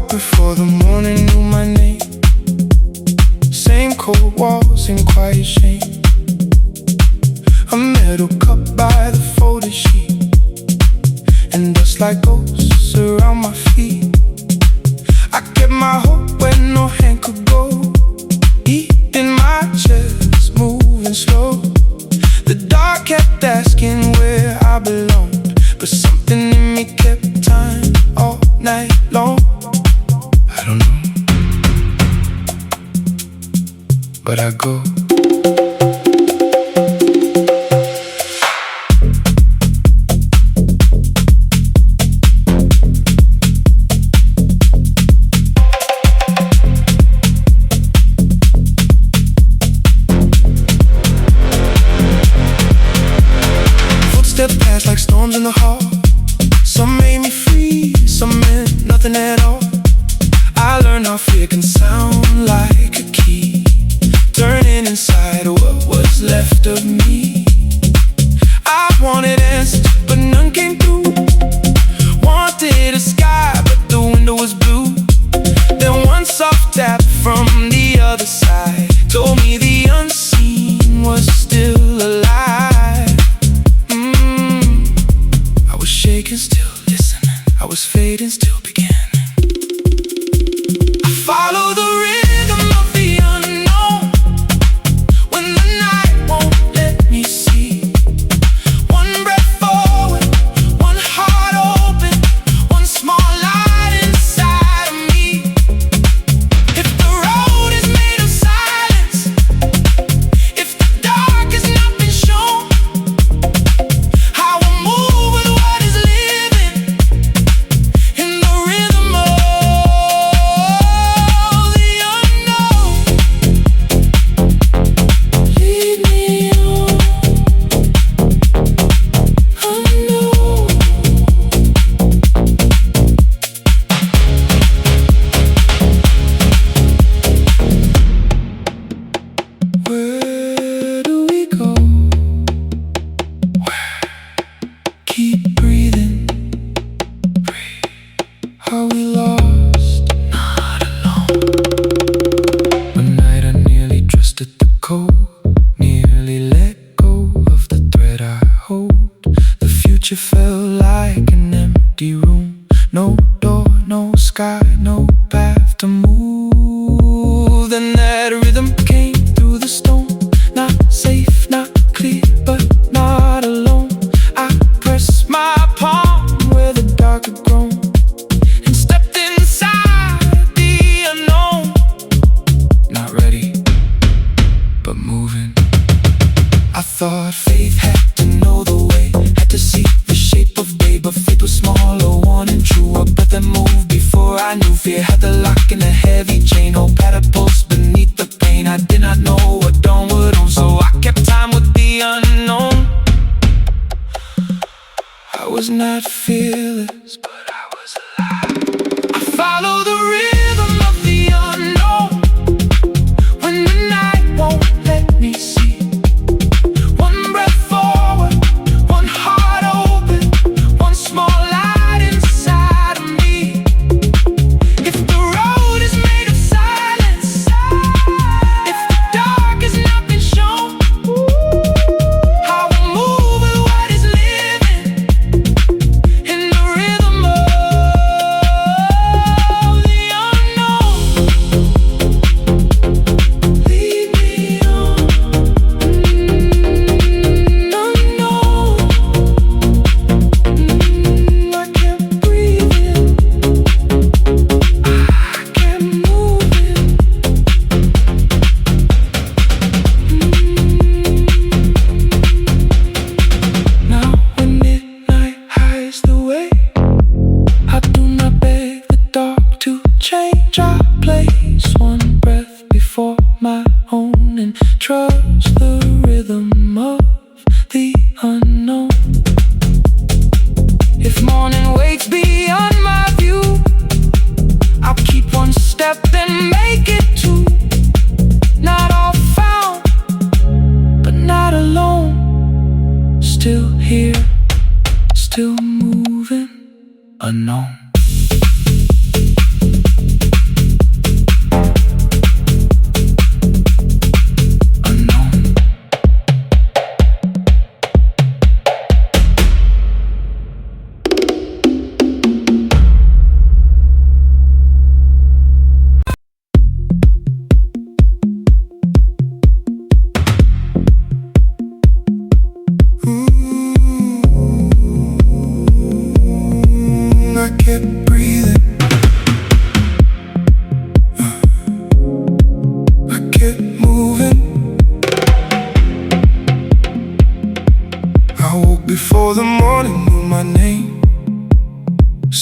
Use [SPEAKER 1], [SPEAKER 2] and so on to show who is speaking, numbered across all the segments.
[SPEAKER 1] before the morning knew my name. Same cold walls in quiet shame. A metal cup by the folded sheet, and dust like ghosts around my feet. I kept my hope where no hand could go, eating my chest, moving slow. The dark kept asking where I belonged, but something in me kept time all night long. I don't know, but I go. Footsteps passed like storms in the hall. Some made me free, some meant nothing at all. I learned how fear can sound like a key, turning inside what was left of me. I wanted answers, but none came through. Wanted a sky, but the window was blue. Then one soft tap from the other side told me the unseen was still alive. I was shaking, still listening. I was fading, still beginning. I follow the rhythm of the unknown when the night won't let me see. One breath forward, one heart open, one small light inside of me. If the road is made of silence, if the dark has not been shown, I will move with what is living in the rhythm of the unknown. Lead me on, unknown. Where do we go? Keep breathing, breathe. Are we lost? Not alone. One night I nearly trusted the code, nearly let go of the thread I hold. The future felt like an empty room. No door, no sky, no path to move. Then that rhythm came through the stone. Not safe, not clear, but not alone. I pressed my palm where the dark had grown and stepped inside the unknown. Not ready, but moving. I thought faith had to know the way, had to see the shape of day, but faith was smaller, wanting true. A breath that moved before I knew. Fear had the lock in a heavy chain. Hope had a pulse beneath the pain. I did not know what dawn would own, so I kept time with the unknown. I was not fearless, but I was alive. I follow the rhythm of the unknown when the night won't let me see. One breath forward, one heart open, one small light inside of me. If the road is made of silence, if the dark has not been shown, I will move with what is living in the rhythm of the unknown. Lead me on, unknown. I kept breathing, I kept moving. Now when midnight hides the way, I do not beg the dark to change. I place one breath before my own and trust the rhythm of the unknown. If morning wakes beyond my view, I'll keep one step, then make it two. Not all found, but not alone. Still here, still moving, unknown.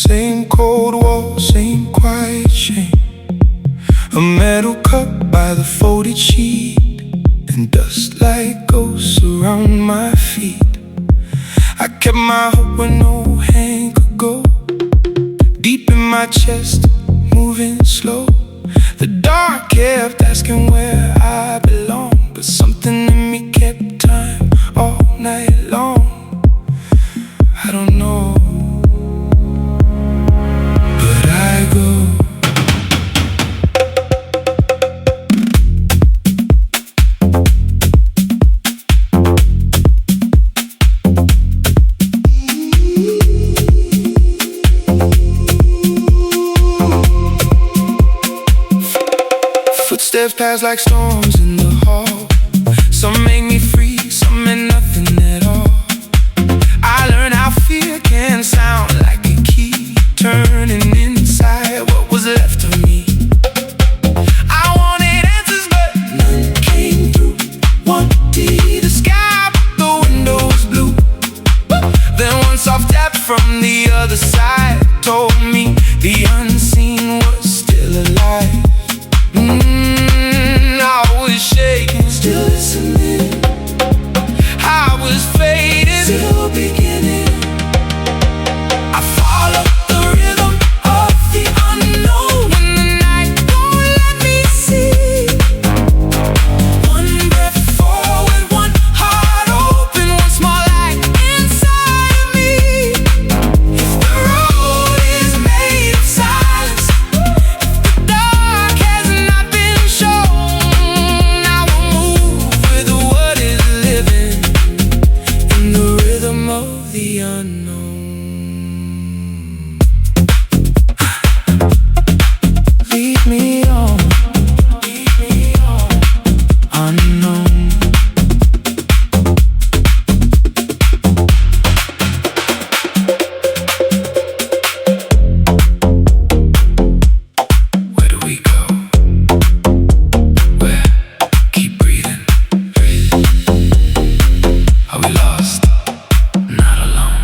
[SPEAKER 1] Same cold wall, same quiet shame. A metal cup by the folded sheet, and dust like ghosts around my feet. I kept my hope where no hand could go, deep in my chest, moving slow. The dark kept asking where I belong, but something in me kept time all night long. I don't know, but I go. Footsteps pass like storms in the hall. Some make me free, some meant nothing at all. I learned how fear can sound like a key, turning inside what was left of me. I wanted answers, but none came through. Wanted the sky, but the window was blue. Then one soft tap from the other side told me the unseen was still alive. I was shaking, still listening. I was fading, still beginning. I followed the rhythm of the unknown. When the night won't let me see. One breath forward, one heart open, one small light inside of me. If the road is made of silence, if the dark has not been shown, I will move with what is living in the rhythm of the unknown. Lead me on, unknown. Where do we go? Where? Keep breathing. Are we lost? Not alone.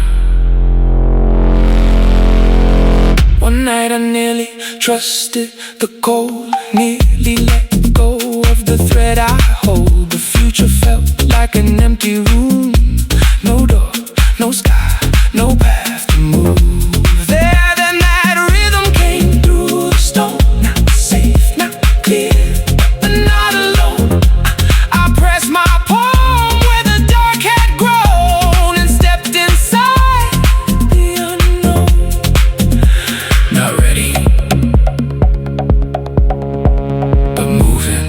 [SPEAKER 1] One night I nearly trusted the cold, nearly let go of the thread I hold. The future felt like an empty room. No door, no sky, no path to move. There, then that rhythm came through the stone. Not safe, not clear, but not alone. I pressed my palm where the dark had grown and stepped inside the unknown. Not ready, but moving.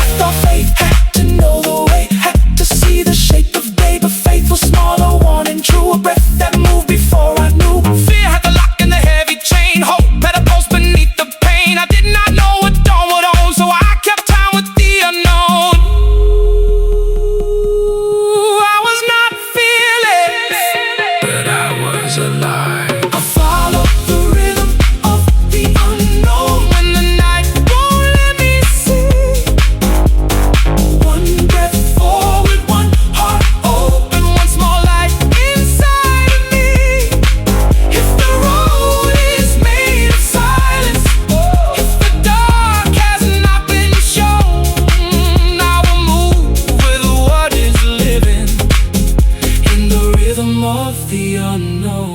[SPEAKER 1] I thought fate had to know the way, had to see the shape of day, but faith was smaller, wanting truer breath that moved before I knew. Fear had the lock and the heavy chain, hope had a pulse beneath the pain. I did not know what dawn would own, so I kept time with the unknown. I was not fearless, but I was alive. I followed the rhythm of the unknown. When the night won't let me see. One breath forward, one heart open, one small light inside of me. If the road is made of silence, if the dark has not been shown, I will move with what is living in the rhythm of the unknown.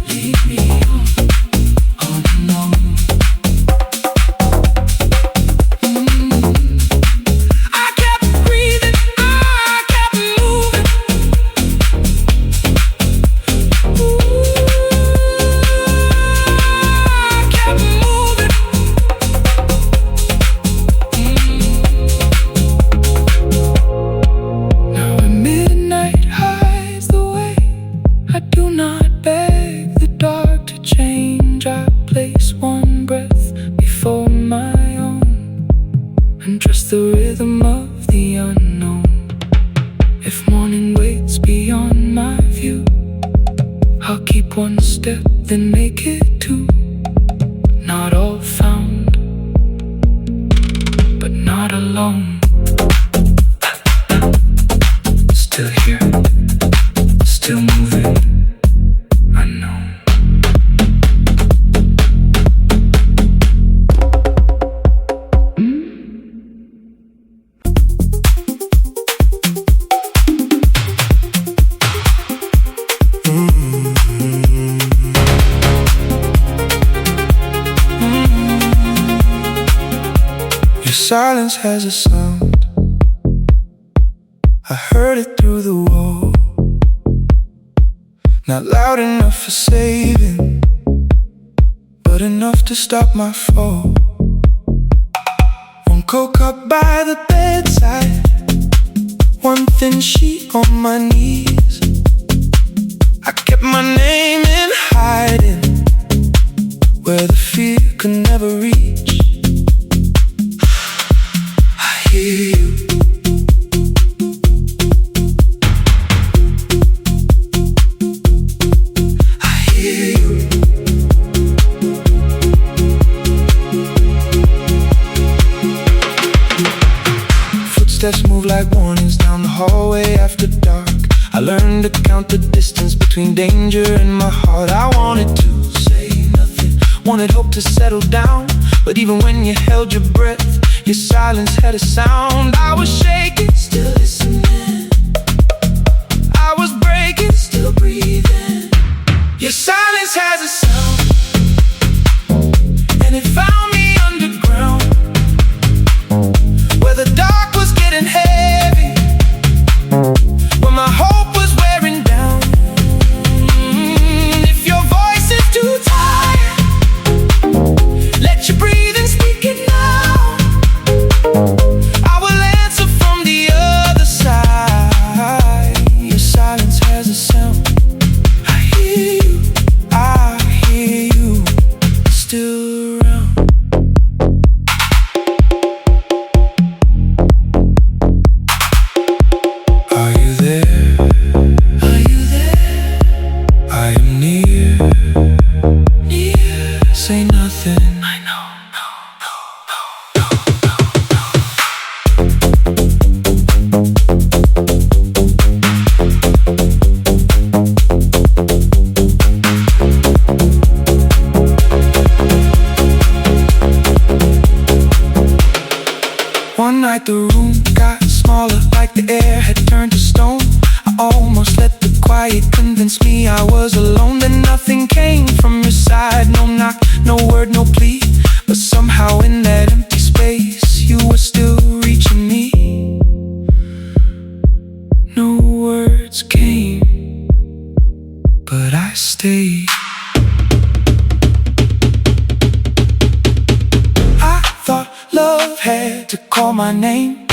[SPEAKER 1] Lead me on, unknown. I kept breathing, I kept moving. I kept moving. Now at midnight hides the way. I do not beg the dark to change. I place one breath before my own and trust the rhythm of the unknown. If morning waits beyond my view, I'll keep one step, then make it two. Not all found, but not alone. silence has a sound. I heard it through the wall. Not loud enough for saving, but enough to stop my fall. One coke up by the bedside, one thin sheet on my knees. I kept my name in hiding, where the fear could never reach. I hear you. I hear you. Footsteps move like warnings down the hallway after dark. I learned to count the distance between danger and my heart. I wanted to say nothing, wanted hope to settle down, but even when you held your breath, your silence had a sound. I was shaking, still listening. I was breaking, still breathing. Your silence has a sound, and it found me underground, where the dark was getting heavy, where my hope was wearing down. If your voice is too tired, let you breathe and speak it now. I will answer from the other side. Your silence has a sound. I hear you, I hear you, still around. Are you there? Are you there? I am near, near. Say nothing. I know. One night the room got smaller, like the air had turned to stone. I almost let the quiet convince me I was alone. Then nothing came from your side, no knock, no word, no plea. But somehow in that empty space, you were still reaching me. No words came, but I stayed. I thought love had to call my name,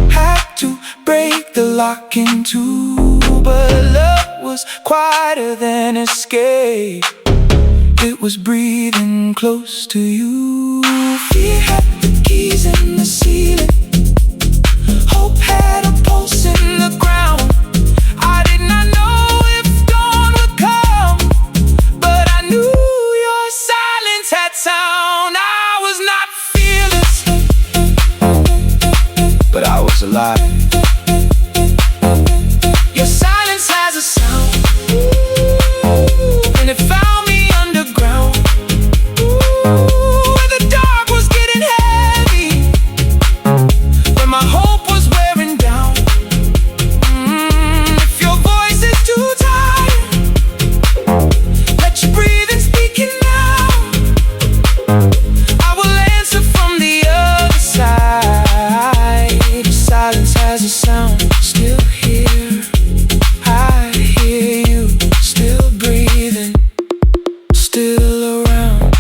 [SPEAKER 1] had to break the lock in two. But love was quieter than escape. It was breathing close to you. Fear had the keys in the ceiling, hope had a pulse in the ground. I did not know if dawn would come, but I knew your silence had sound. I was not fearless, but I was alive. Your silence has a sound, and it found me underground, where the dark was getting heavy, where my hope was wearing down. If your voice is too tired, let you breathe and speak it now. I will answer from the other side. Your silence has a sound, still here. I hear you, still breathing, still around.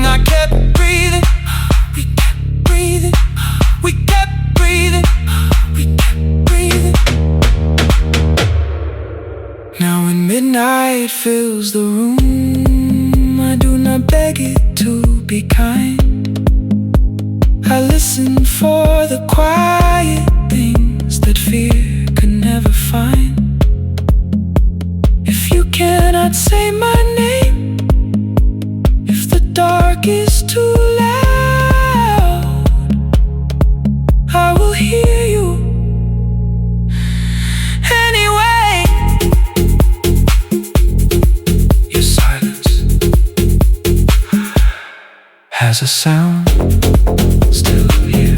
[SPEAKER 1] I kept breathing, we kept breathing, we kept breathing, we kept breathing. Now when midnight fills the room, I do not beg it to be kind. I listen for the quiet things that fear could never find. If you cannot say my name, if the dark is too loud, I will hear you anyway. Your silence has a sound, still here.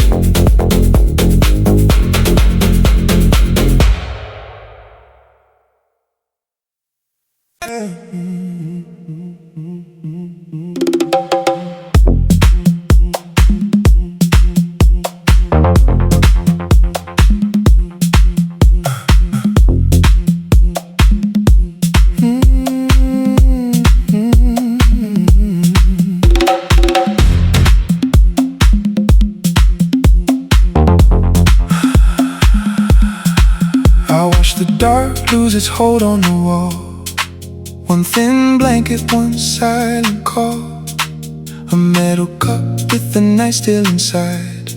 [SPEAKER 1] dark lose its hold on the wall. One thin blanket, one silent call. A metal cup with the night still inside,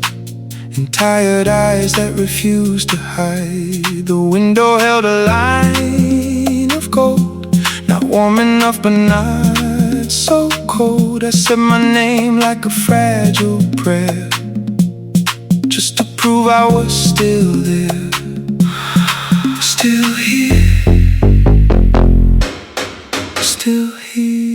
[SPEAKER 1] and tired eyes that refuse to hide. The window held a line of gold, not warm enough but not so cold. I said my name like a fragile prayer, just to prove I was still there. Still here, still here.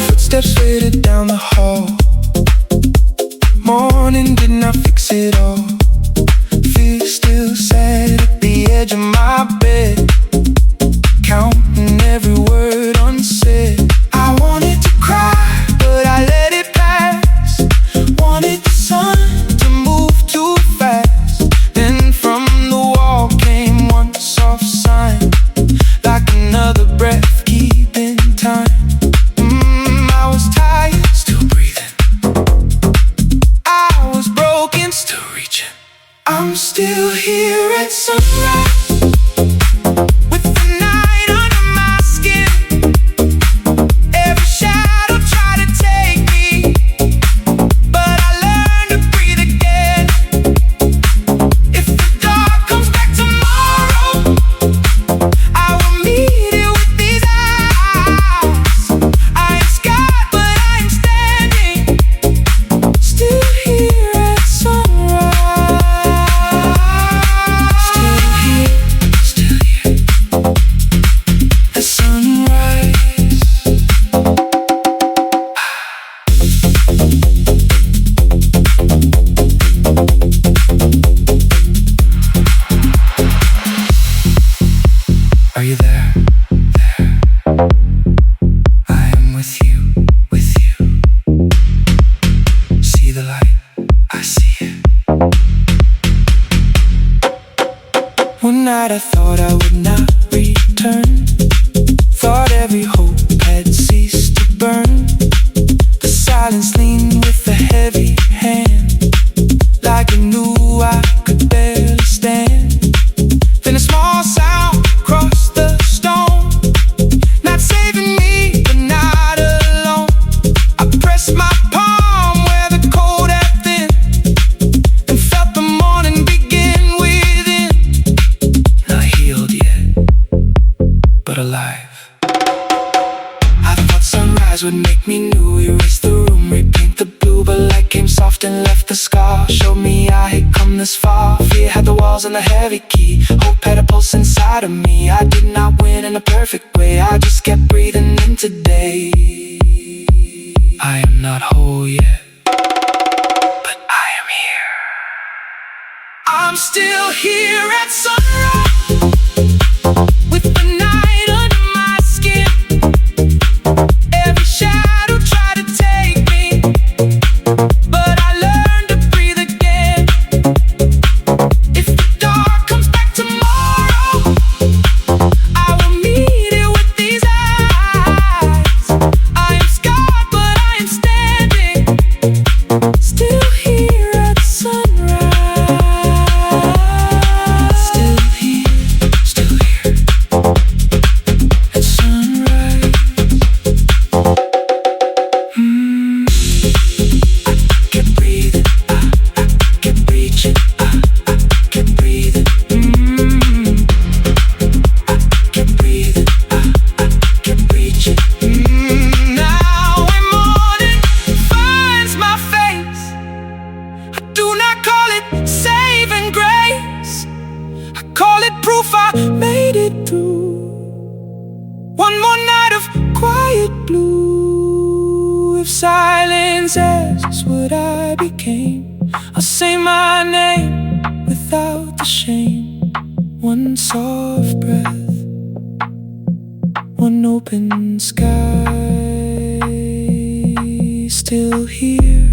[SPEAKER 1] Footsteps faded down the hall. Morning did not fix it all. Fear still sat at the edge of my bed, counting every word unsaid. I wanted to cry, but I let it pass. Wanted the sun to move too fast. Then from the wall came one soft sign, like another breath keeping time. I was tired, still breathing. I was broken, still reaching. I'm still here at sunrise, with the night under my skin. Every shadow tried to take me, but I learned to breathe again. If the dark comes back tomorrow, I will meet it with these eyes. I am scarred, but I am standing, still here at sunrise. Are you there? There. I am with you, with you. See the light, I see it. One night I thought I would not return, thought every hope had ceased to burn. The silence leaned with a heavy hand, like I knew I could barely stand. Then a small sound crossed the stone, not saving me, but not alone. I pressed my palm where the cold had thinned, and felt the morning begin within. Not healed yet, but alive. I thought sunrise would make me new, erase the room, repaint the blue. But light came soft and left the scar, showed me I had come this far. Fear had the walls and the heavy key, hope had a pulse inside of me. I did not win in a perfect way, I just kept breathing in today. I am not whole yet, but I am here. I'm still here at sunrise, with the night under my skin. Every shadow tried to take me, but I learned to breathe again. If the dark comes back tomorrow, I will meet it with these eyes. I am scarred, but I am standing, still here at sunrise. Still here at sunrise. I kept breathing, I kept reaching, I kept breathing. I kept breathing, I kept reaching. Now when morning finds my face, I do not call it saving grace, I call it proof I made it through. One more night of quiet blue. If silence asks what I became, I'll say my name without the shame. One soft breath, one open sky. Still here,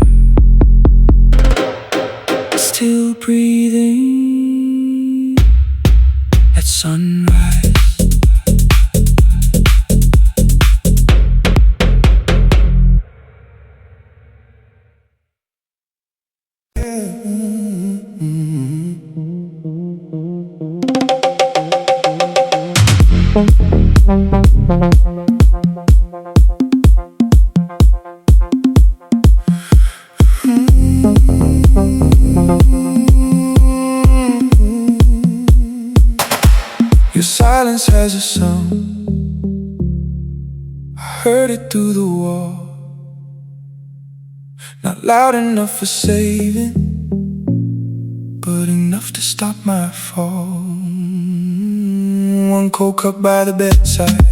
[SPEAKER 1] still breathing. Your silence has a sound. I heard it through the wall. Not loud enough for saving, but enough to stop my fall. One cold cup by the bedside,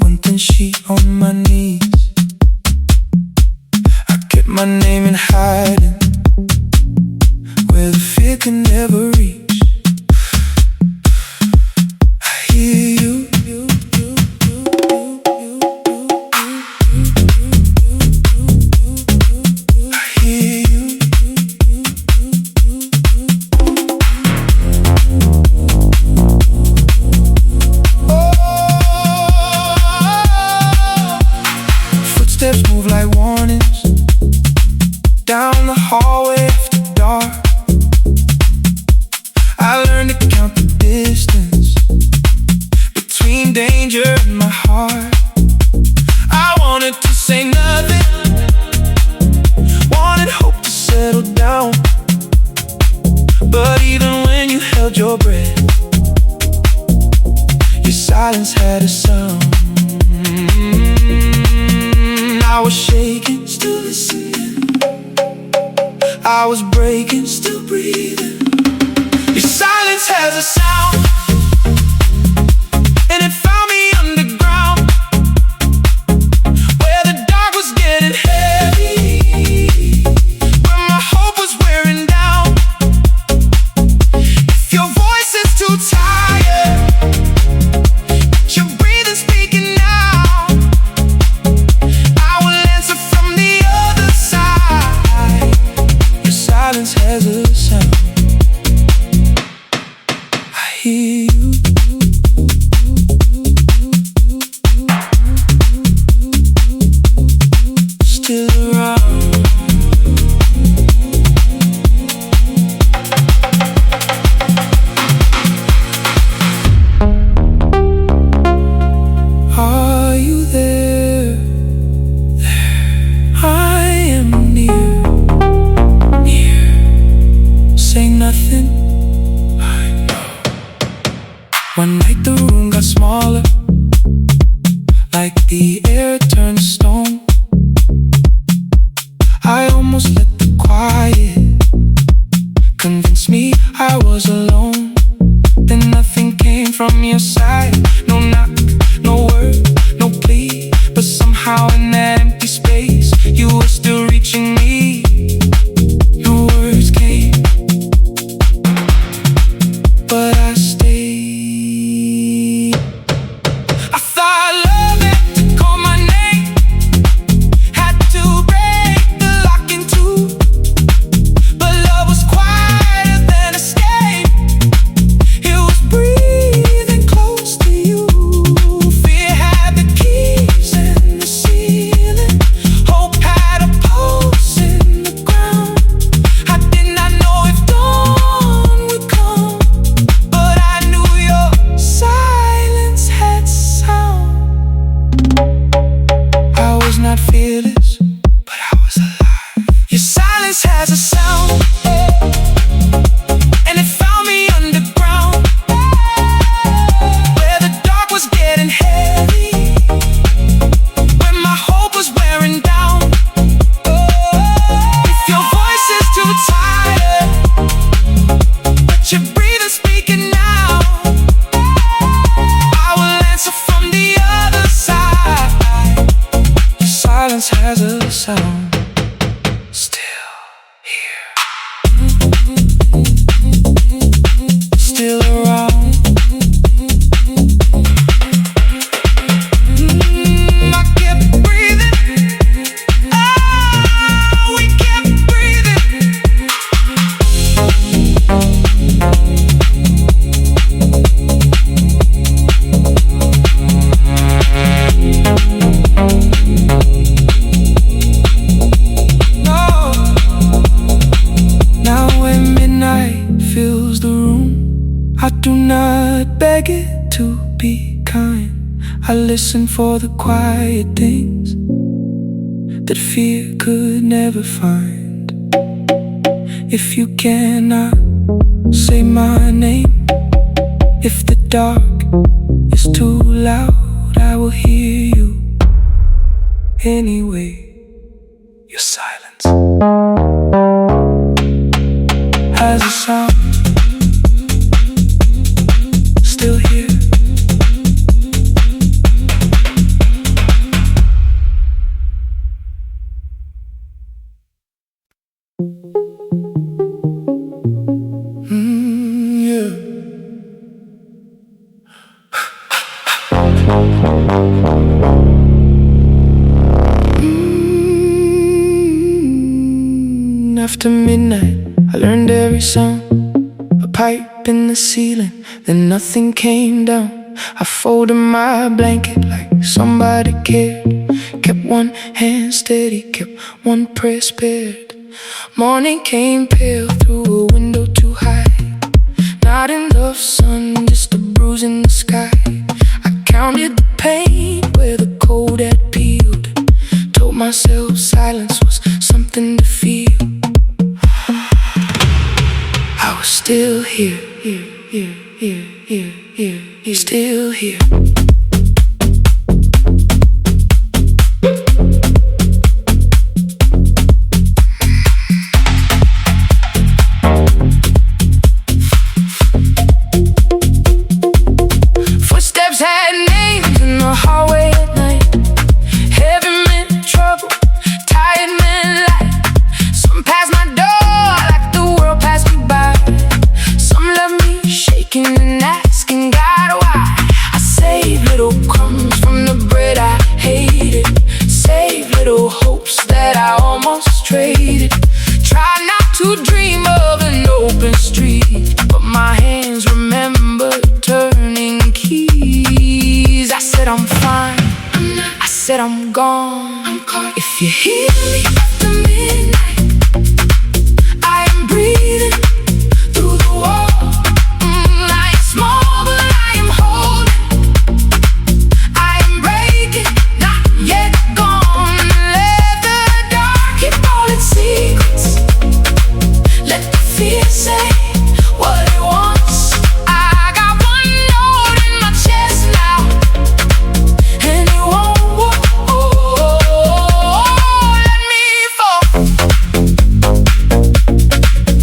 [SPEAKER 1] one thin sheet on my knees. I kept my name in hiding, where the fear can never reach. I hear you. Steps move like warnings down the hallway after dark. I learned to count the distance between danger and my heart. I wanted to say nothing, wanted hope to settle down, but even when you held your breath, your silence had a sound. I was shaking, still listening. I was breaking, still breathing. Your silence has a sound, and it found me underground, where the dark was getting heavy, where my hope was wearing down. If your voice is too tired, but you're breathing, speaking now, silence has a sound. I hear you. Still around. Are you there? I am near. Say nothing, I know. One night the room got smaller, like the air turned to stone. I almost let the quiet convince me I was alone. Then nothing came from your side, no knock, no word, no plea. But somehow in that empty space, you were still reaching me. No words came, but I stayed. I thought love had to call my name, had to break the lock in two. But love was quieter than escape. It was breathing close to you. Fear had the keys and the ceiling. Hope had a pulse in the ground. I did not know if dawn would come, but I knew your silence had sound. I was not fearless, but I was alive. Your silence has a sound, and it found me underground, where the dark was getting heavy, where my hope was wearing down. If your voice is too tired, but you're breathing, speaking now, I will answer from the other side. Your silence has a sound, still here, still around. I kept breathing. Oh, we kept breathing. beg it to be kind. I listen for the quiet things that fear could never find. If you cannot say my name, if the dark is too loud, I will hear you anyway. Your silence has a sound, still here. Yeah. After midnight, I learned every song, a pipe in the ceiling, then nothing came down. I folded my blanket like somebody cared, kept one hand steady, kept one prayer spared. Morning came pale through a window too high, not enough sun, just a bruise in the sky. I counted the pain where the cold had peeled, told myself silence was something to feel. I was still here, still here. Footsteps had names in the hallway at night. Heavy meant trouble, tired meant light. Some passed my door like the world passed me by. Some left me shaking and asking God why. I saved little crumbs from the bread I hated, saved little hopes that I almost traded. Tried not to dream of an open street, but my hands remembered turning keys. I said I'm fine, I said I'm gone. If you hear me after midnight, I am breathing through the wall. I am small, but I am holding. I am breaking, not yet gone. Let the dark keep all its secrets. Let the fear say what it wants. I got one note in my chest now, and it won't let me fall.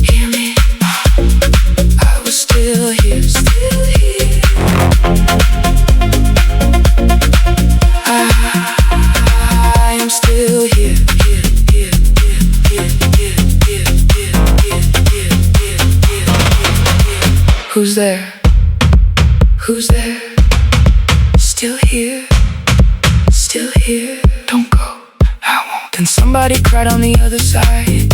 [SPEAKER 1] Hear me, I was still here, still here. I am still here, Who's there? Who's there? Still here, still here. Don't go, I won't. Then somebody cried on the other side,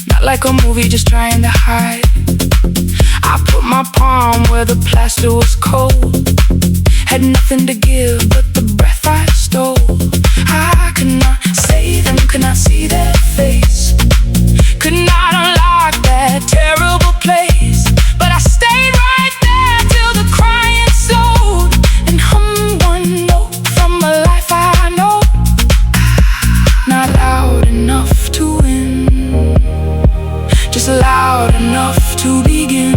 [SPEAKER 1] not like a movie just trying to hide. I put my palm where the plaster was cold, had nothing to give but the breath I stole. I could not say them, could not see their face, could not unlock that terrible place. But I stayed right there till the crying slowed, and hummed one note from a life I know. Not loud enough to win, just loud enough to begin.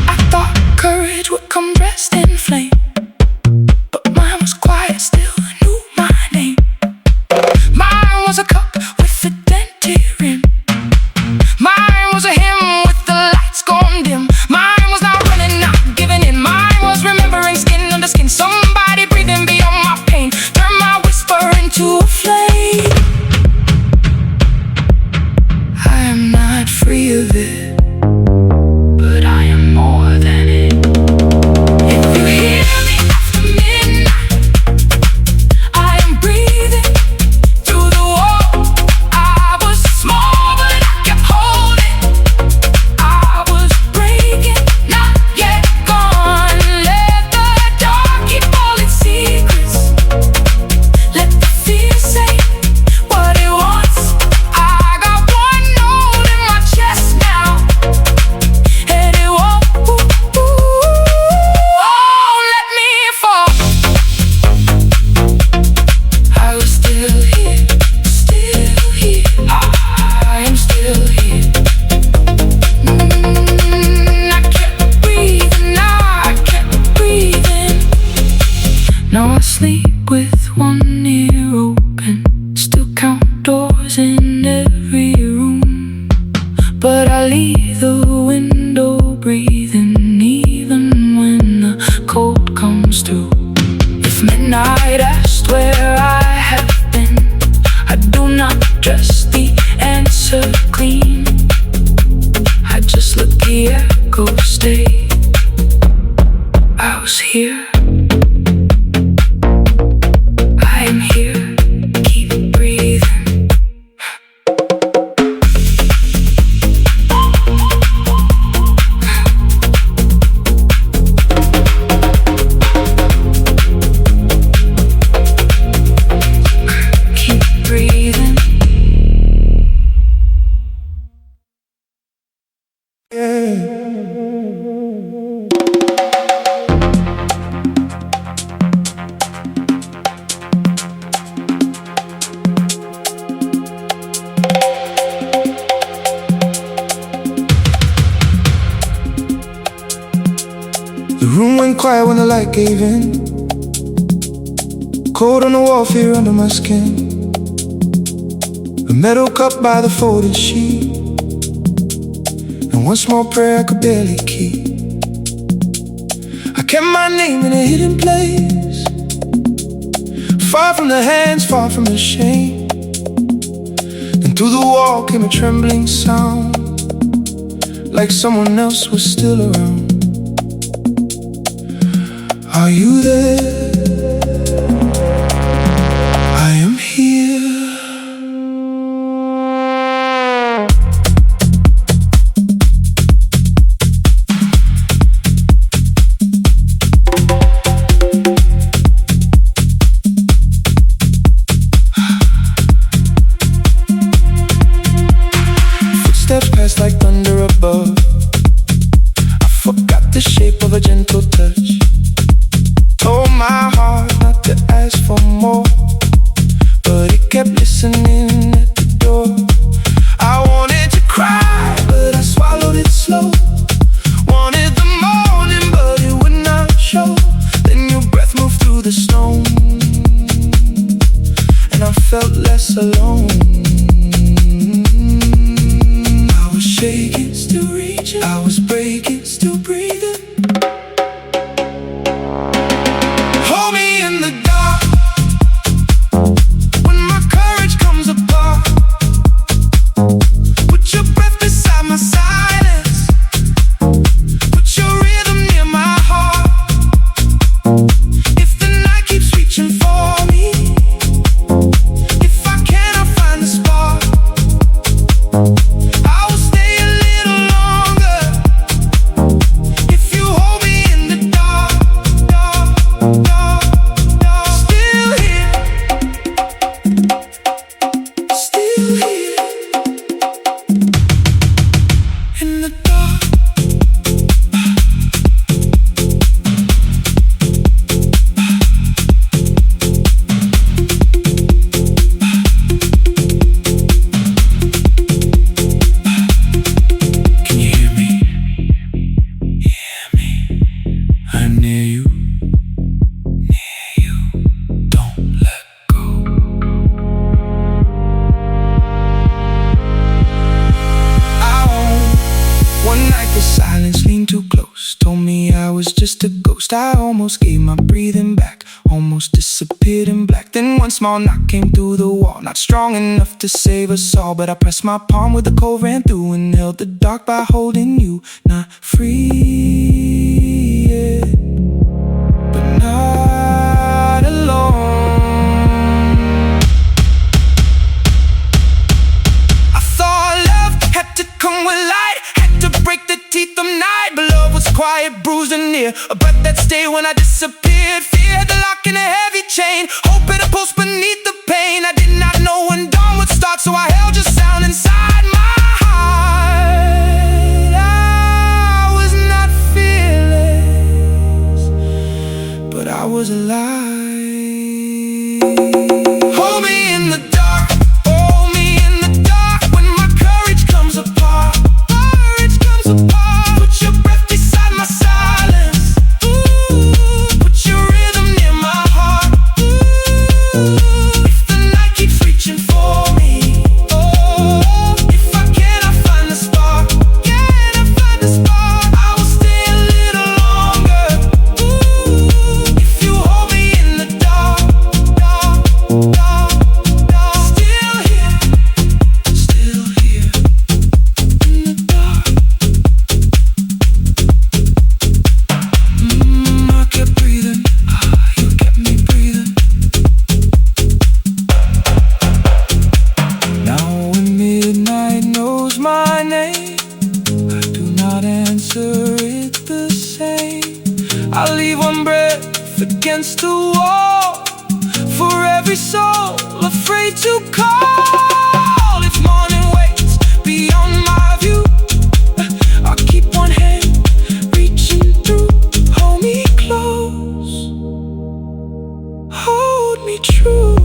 [SPEAKER 1] I thought courage would come dressed in flame, but mine was quiet, still a new quiet when the light gave in. Cold on the wall, fear under my skin. A metal cup by the folded sheet, and one small prayer I could barely keep. I kept my name in a hidden place, far from the hands, far from the shame. Then through the wall came a trembling sound, like someone else was still around. Are you there? I am here. Footsteps passed like thunder above. I forgot the shape of a gentle touch. Told my heart not to ask for more, but it kept listening at the door. I wanted to cry, but I swallowed it slow. Wanted the morning, but it would not show. Then your breath moved through the stone, and I felt less alone. I was shaking, still reaching. I was breaking, still breathing. Hold me in the dark when my courage comes apart. Put your breath beside my silence. Put your rhythm near my heart. If the night keeps reaching for me, if I cannot find the spark, I will stay a little longer. If you hold me in the dark, still here, still here, in the dark. Can you hear me? Hear me? I'm near you, near you. Don't let go. One night the silence leaned too close, told me I was just a ghost. I almost gave my breathing back, almost disappeared in black. Then one small knock came through the wall, not strong enough to save us all, but I pressed my palm where the cold ran through, and held the dark by holding you. Not free yet, but not alone. I thought love had to come with light, had to break the teeth of night, but love was quiet, bruised and near, a breath that stayed when I disappeared. Fear the lock in a heavy chain, hope at a pulse beneath the pain. I did not know when dawn would start, so I held your sound inside my heart. I was not fearless, but I was alive. Hold me in the dark, hold me in the dark when my courage comes apart. Courage comes apart. Put your breath beside my silence. Put your rhythm near my heart. If the night keeps reaching for me, if I cannot find the spark, cannot find the spark, I will stay a little longer. If you hold me in the dark, still here, still here, in the dark. I kept breathing, you kept me breathing. Now when midnight knows my name, I do not answer it the same. I leave one breath against the wall, for every soul afraid to call. If morning waits beyond my view, I'll keep one hand reaching through. Hold me close, hold me true.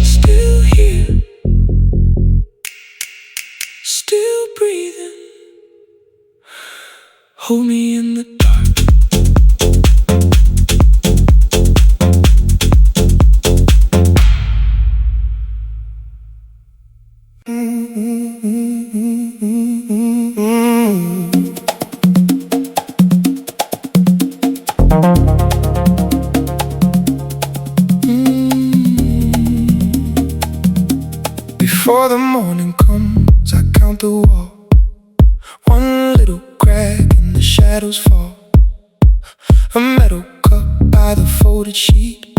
[SPEAKER 1] Still here, still breathing. Hold me in the Before the morning comes, I count the wall. One little crack and the shadows fall. A metal cup by the folded sheet.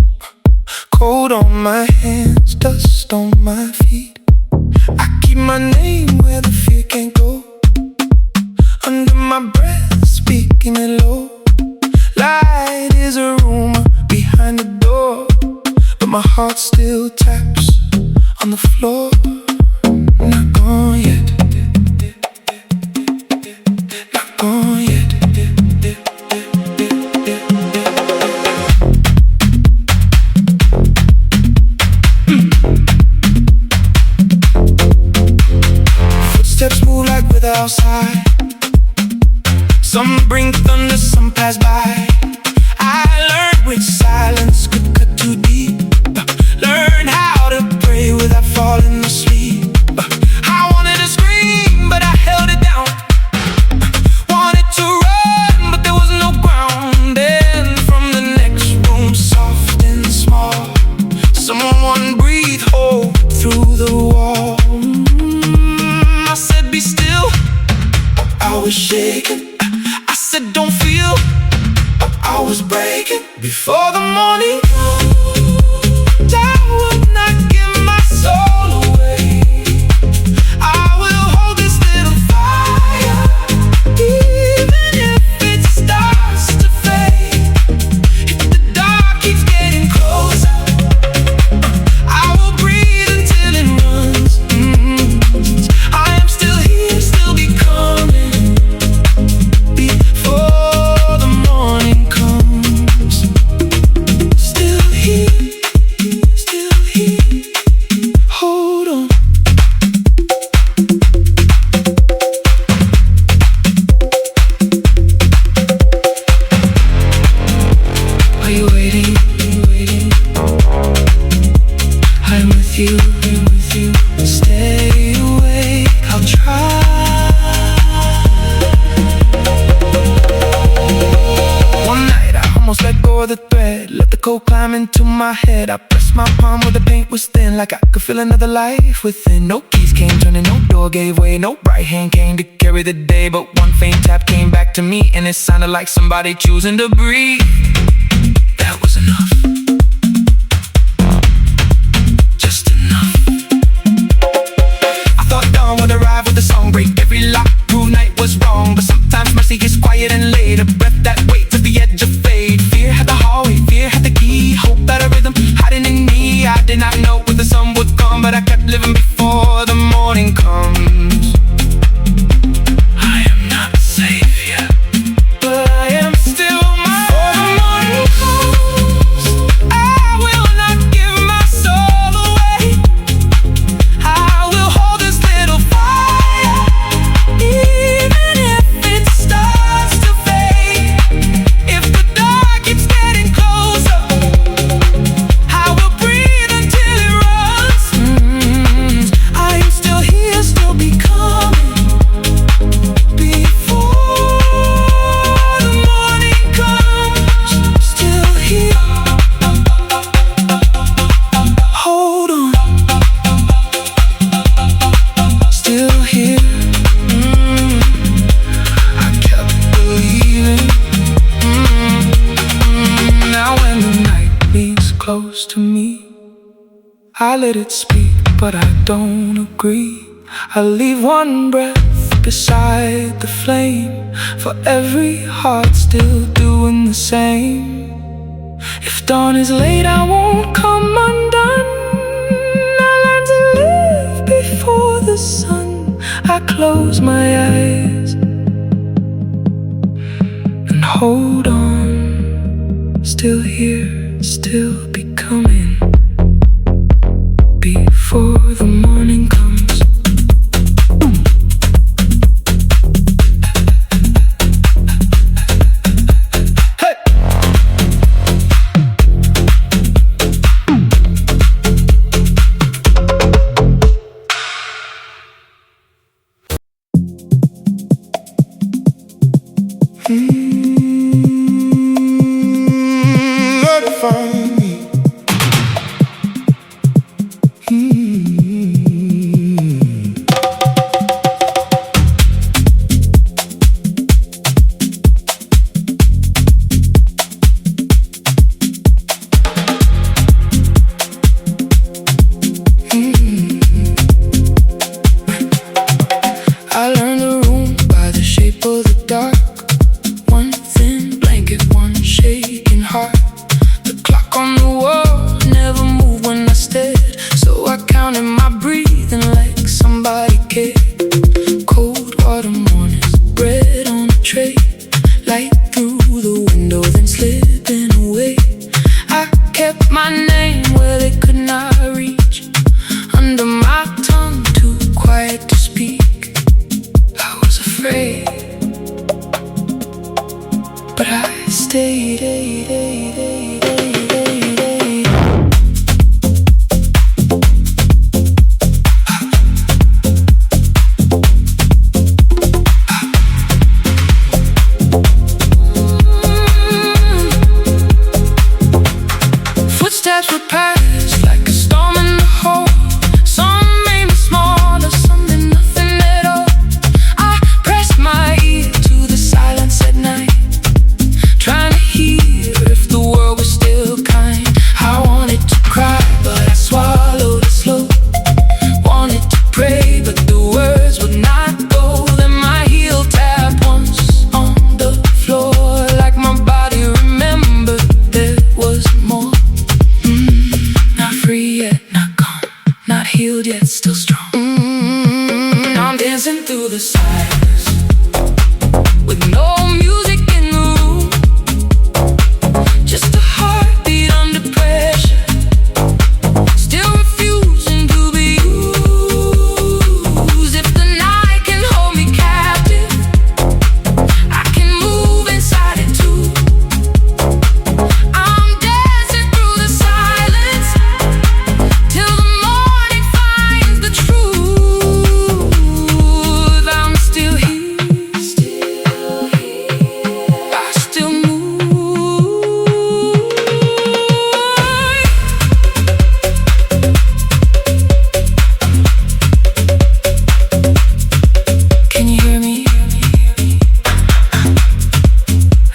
[SPEAKER 1] Cold on my hands, dust on my feet. I keep my name where the fear can't go. Under my breath, speaking it low. Light is a rumor behind the door, but my heart still taps on the floor. Not gone yet. Not gone yet. Footsteps move like weather outside. Some bring thunder, some pass by. I learned which silence could cut too deep. Learn how to pray without falling asleep. I wanted to scream, but I held it down. Wanted to run, but there was no ground. Then from the next room, soft and small, someone breathed hope through the wall. I said, be still. I was shaking. I said, don't feel. I was breaking. Before the morning comes, I would not give my soul away. I will hold this little fire, even if it starts to fade. If the dark keeps getting closer, I will breathe until it runs. I am still here, still becoming. Before the morning comes, still here, still here. Hold on. Are you waiting? Are you waiting? I'm with you, I'm with you. Stay awake, I'll try. One night I almost let go of the thread. Let the cold climb into my head. I pressed my palm where the paint was thin, like I could feel another life within. No keys came turning, no door gave way. No bright hand came to carry the day, but one faint tap came back to me, and it sounded like somebody choosing to breathe. That was enough. Just enough. I thought dawn would arrive with a song, break every lock, prove night was wrong. But sometimes mercy is quiet and late, a breath that waits at the edge of fade. Fear had the hallway, fear had the key, hope had a rhythm hiding in me. I did not know when the sun would come, but I kept living before the morning comes. I am not safe yet, but I am still mine. Before the morning comes, I will not give my soul away. I will hold this little fire, even if it starts to fade. If the dark keeps getting closer, I will breathe until it runs. I am still here, still becoming. Before the morning comes, still here. Hold on. Still here. I kept believing. Now when the night leans close to me, I let it speak, but I don't agree. I leave one breath beside the flame, for every heart still doing the same. If dawn is late, I won't come undone. I learn to live before the sun. I close my eyes and hold on. Still here, still becoming. Before the morning comes. Hey! Find me. my name where they could not reach. Under my tongue, too quiet to speak. I was afraid, but I stayed. Footsteps would pass like a storm in the hole. Some made me smaller, some did nothing at all. I pressed my ear to the silence at night, trying to hear if the world was still kind. I wanted to cry, but I swallowed it slow. Wanted to pray, but the words would not go. Then my heel tapped once on the floor, like my body remembered there was more. Not free yet, not gone, not healed yet, still strong. I'm dancing through the silence with no music in the room, just a heartbeat under pressure, still refusing to be used. If the night can hold me captive, I can move inside it too. I'm dancing through the silence till the morning finds the truth. I'm still here, I still move. Can you hear me?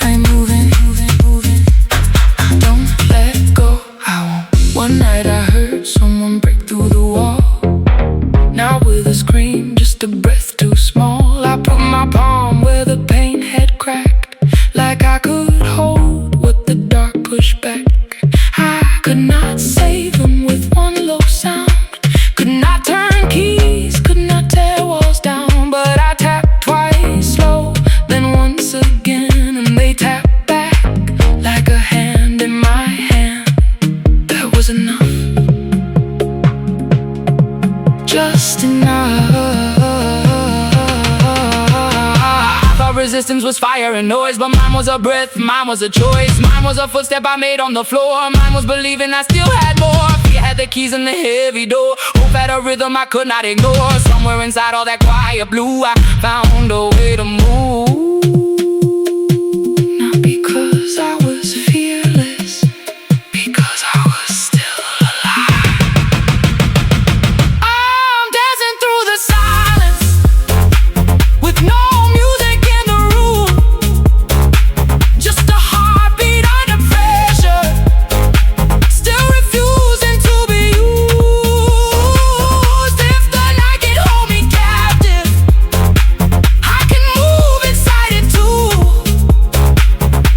[SPEAKER 1] I'm moving. Don't let go, I won't. One night I heard someone break through the wall. Not with a scream, just a breath too small. I put my palm where the pain had cracked, like I could hold what the dark pushed back. I could not save them with one low sound, could not turn keys, could not tear walls down. But I tapped twice slow, then once again, and they tapped back like a hand in my hand. That was enough, just enough. I thought resistance was fire and noise, but mine was a breath, mine was a choice. Mine was a footstep I made on the floor. Mine was believing I still had more. Fear had the keys in the heavy door. Hope had a rhythm I could not ignore. Somewhere inside all that quiet blue, I found a way to move. Not because I was fearless, because I was still alive. I'm dancing through the silence with no music in the room, just a heartbeat under pressure, still refusing to be used. If the night can hold me captive, I can move inside it too.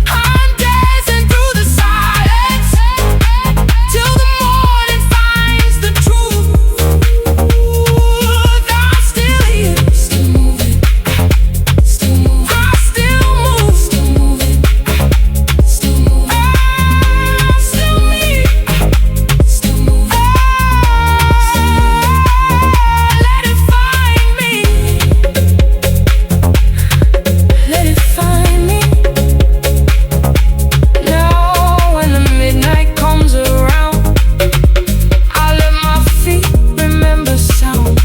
[SPEAKER 1] I'm dancing through the silence till the morning finds the truth. I'm still here, still moving, still moving. I still move, still moving, still moving. I'm still me, still moving. Let it find me, let it find me. Now when the midnight comes around, I let my feet remember sound.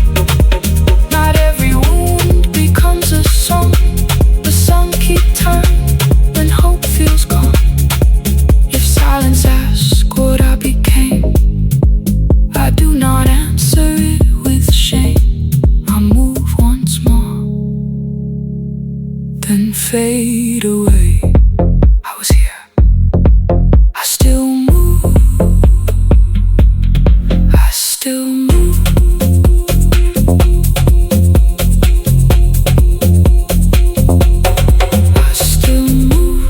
[SPEAKER 1] Not every wound becomes a song. The sun keep time when hope feels gone. If silence asks what I became, I do not answer it with shame. I move once more, then fade away. I was here, I still move, I still move. I still move.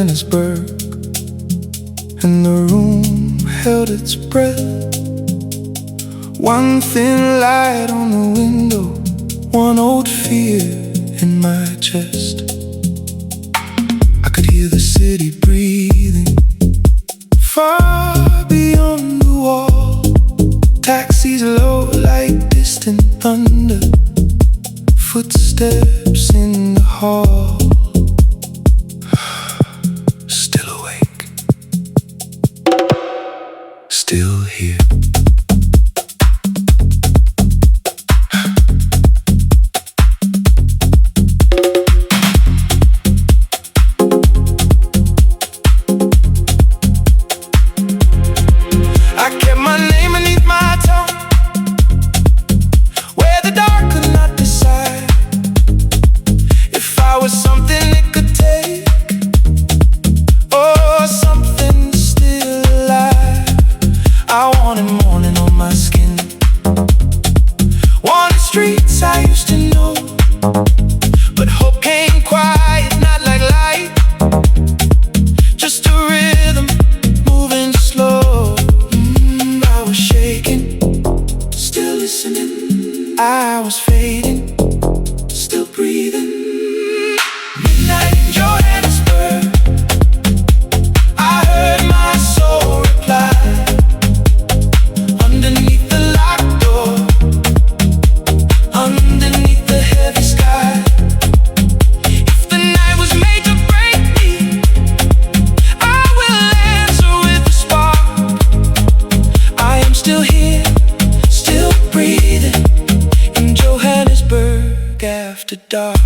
[SPEAKER 1] Johannesburg, and the room held its breath. One thin light on the window, one old fear in my chest. I could hear the city breathing far beyond the wall. Taxis low like distant thunder, footsteps in the hall. Still awake, still here. I kept my name beneath my tongue, where the dark could not decide if I was something it could take, or something still alive. I wanted morning on my skin, wanted streets I used to know, but hope came quiet, not like light, just a rhythm moving slow. I was shaking, still listening. I was fading, still breathing. Midnight in Johannesburg, I heard my soul reply. Underneath the locked door, underneath the heavy sky. If the night was made to break me, I will answer with a spark. I am still here, still breathing, in Johannesburg after dark.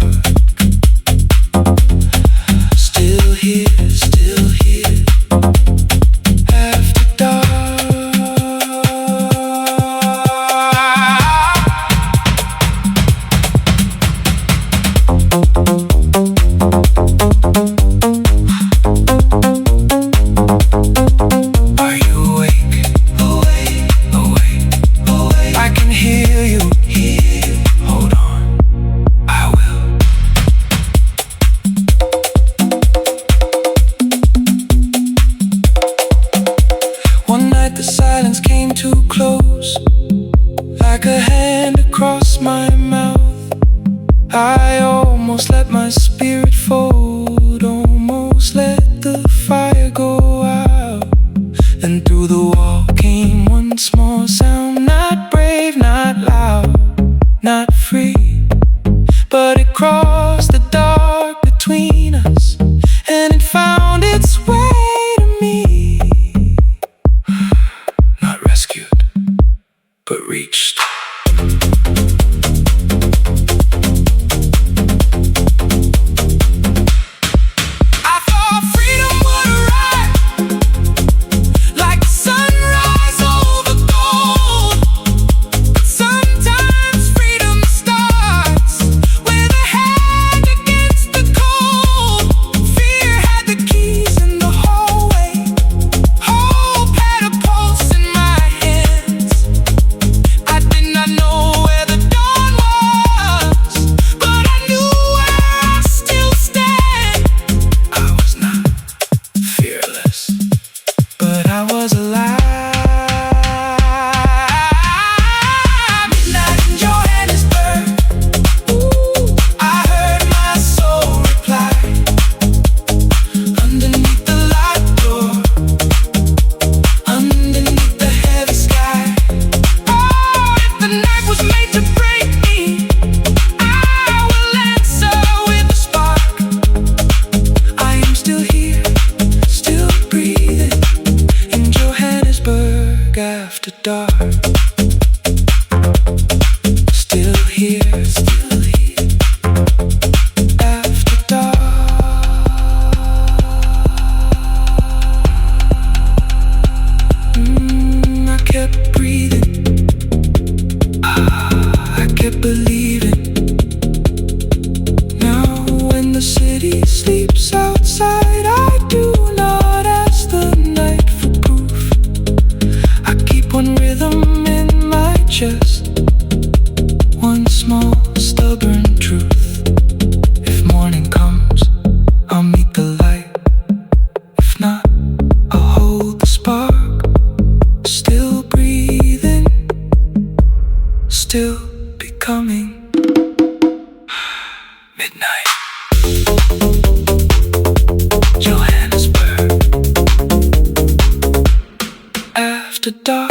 [SPEAKER 1] Still here, still here, after dark. Are you awake? Awake, awake, awake. I can hear you. Hold on, I will. One night the silence came too close, like a hand across my mouth. I almost let my spirit fold, almost let the fire go out. Then through the wall came one small sound, not brave, not loud, not free, but it crossed the dark between us, and it found its way to me. Not rescued, but reached. I thought freedom would arrive, like the sunrise over gold. But sometimes freedom starts with a hand against after dark.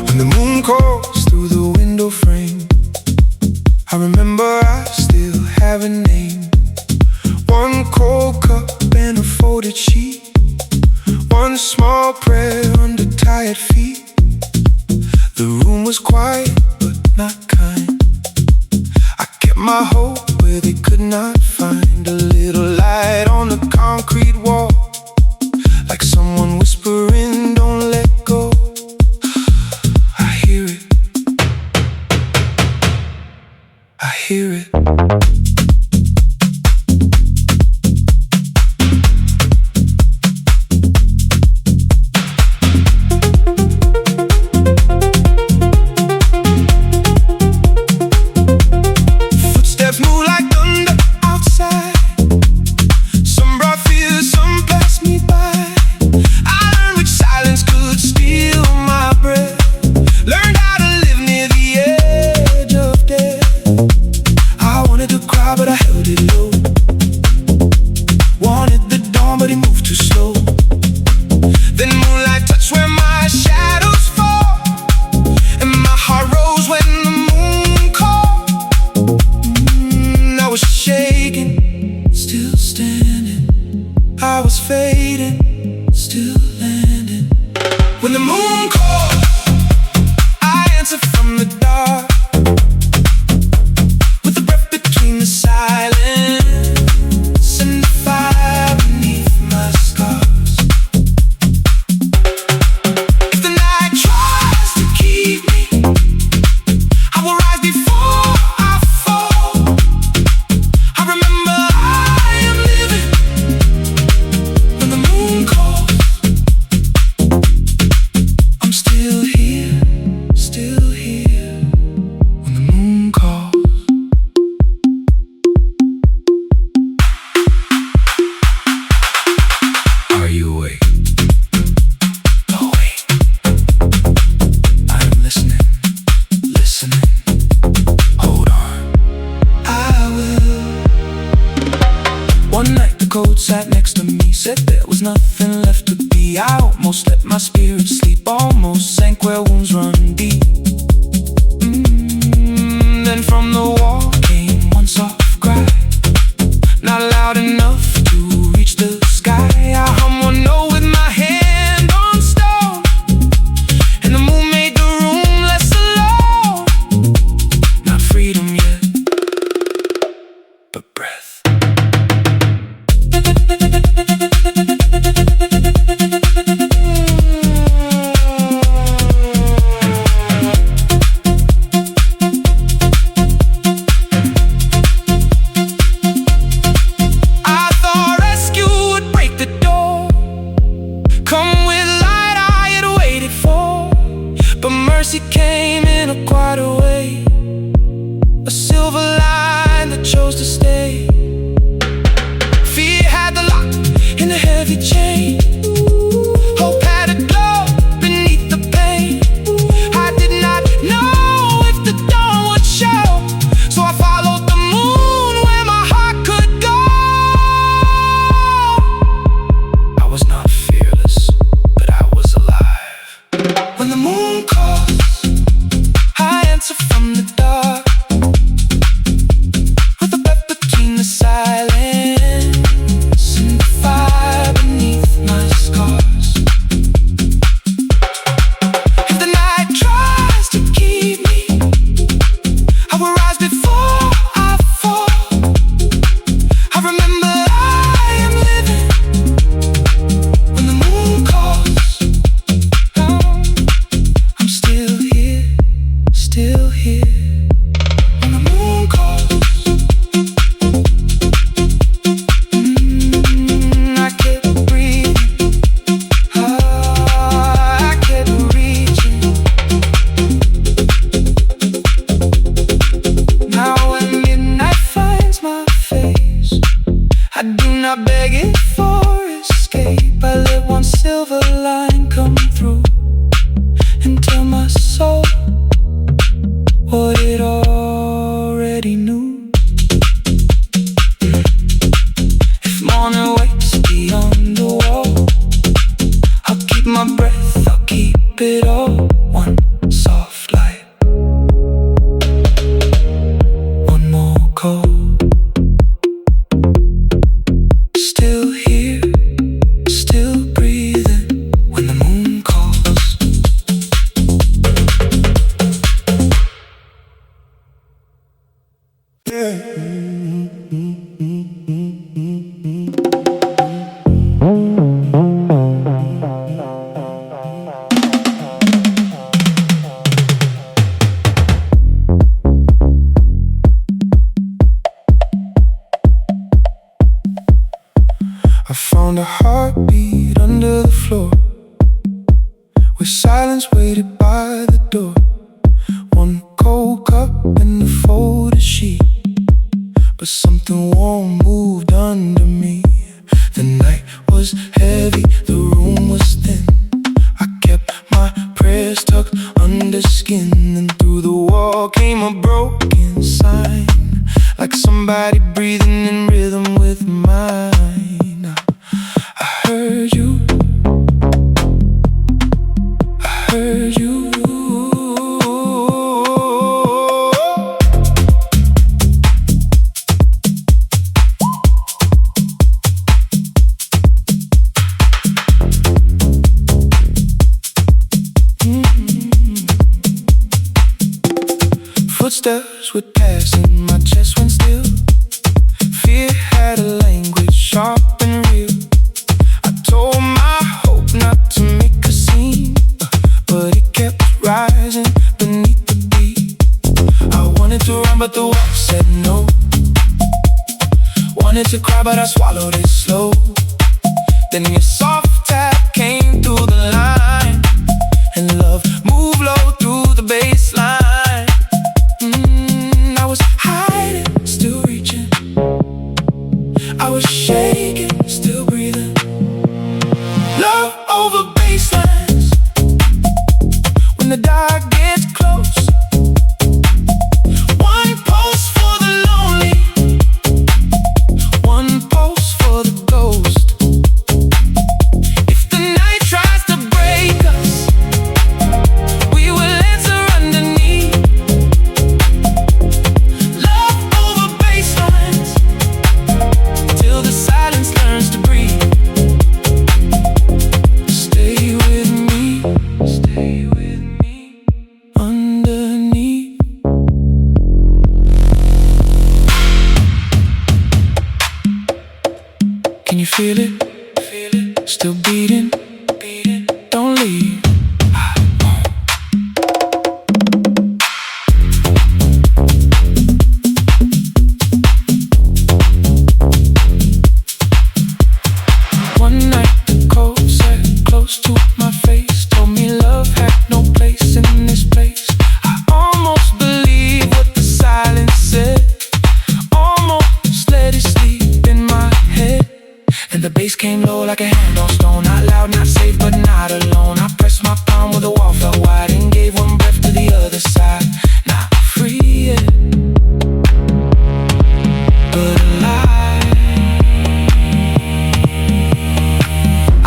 [SPEAKER 2] When the moon calls through the window frame, I remember I still have a name. One cold cup and a folded sheet, one small prayer under tired feet. The room was quiet but not kind. I kept my hope where they could not find. A little light on the concrete wall, like someone whispering, don't let go. I hear it, I hear it. Footsteps move like thunder outside. Some brought fear, some passed me by. I learned which silence could steal my breath. Learned how to live near the edge of death. I wanted to cry but I held it low. Wanted the dawn but it moved too slow. Then moonlight touched where my shadows fall, and my heart rose when the moon called. I was shaking, still standing. I was fading, still landing. When the moon called, I answered from the dark, with the breath between the silence and the fire beneath my scars. If the night tries to keep me, I will rise before I fall. I remember I am living when the moon calls. I'm still here when the moon calls. Are you awake? Awake. I'm listening, listening. Hold on, I will. One night the cold sat next to me, said there was nothing left to be. I almost let my spirit sleep, almost sank where wounds run deep. Then from the wall came one soft cry, not loud enough to reach the sky. I hum one note with my hand on stone, and the moon made the room less alone. Not freedom yet, but breath. I thought rescue would break the door, come with light I had waited for. But mercy came in a quieter way, a silver line that chose to stay. Fear had the lock in a heavy chain. Hope had a glow beneath the pain. I did not know if the dawn would show, so I followed the moon where my heart could go. I was not fearless, but I was alive. When the moon calls, I answer
[SPEAKER 1] breath, I'll keep it all one soft light. One more call. Still here, still breathing when the moon calls.
[SPEAKER 2] I found a heartbeat under the floor, where silence waited by the door. One cold cup and a folded sheet, but something warm moved under me. The night was heavy, the room was thin. I kept my prayers tucked under skin, and through the wall came a broken sign, like somebody breathing in rhythm with mine. I heard you, I heard you. Footsteps would pass and my chest went still. Fear had a language sharp and real. I told my hope not to make a scene, but it kept rising beneath the beat. I wanted to run but the wall said no. Wanted to cry but I swallowed it slow. Then your soft tap came through the line, and love moved low through the bass line. I was hiding, still reaching. I was shaking, still breathing. Love over baselines. When the dark gets close, one pulse for the lonely, one pulse for the ghost. If the night tries to break us, we will answer underneath. Love over baselines, till the silence learns to breathe. Stay with me underneath. Can you feel it? Still beating. Don't leave. One night the cold sat close to my face, told me love had no place in this place. I almost believed what the silence said, almost let it sleep in my head. And the bass came low like a hand on stone, not loud, not safe, but not alone. I pressed my palm where the wall felt wide and gave one breath to the other side. Not free yet, but alive.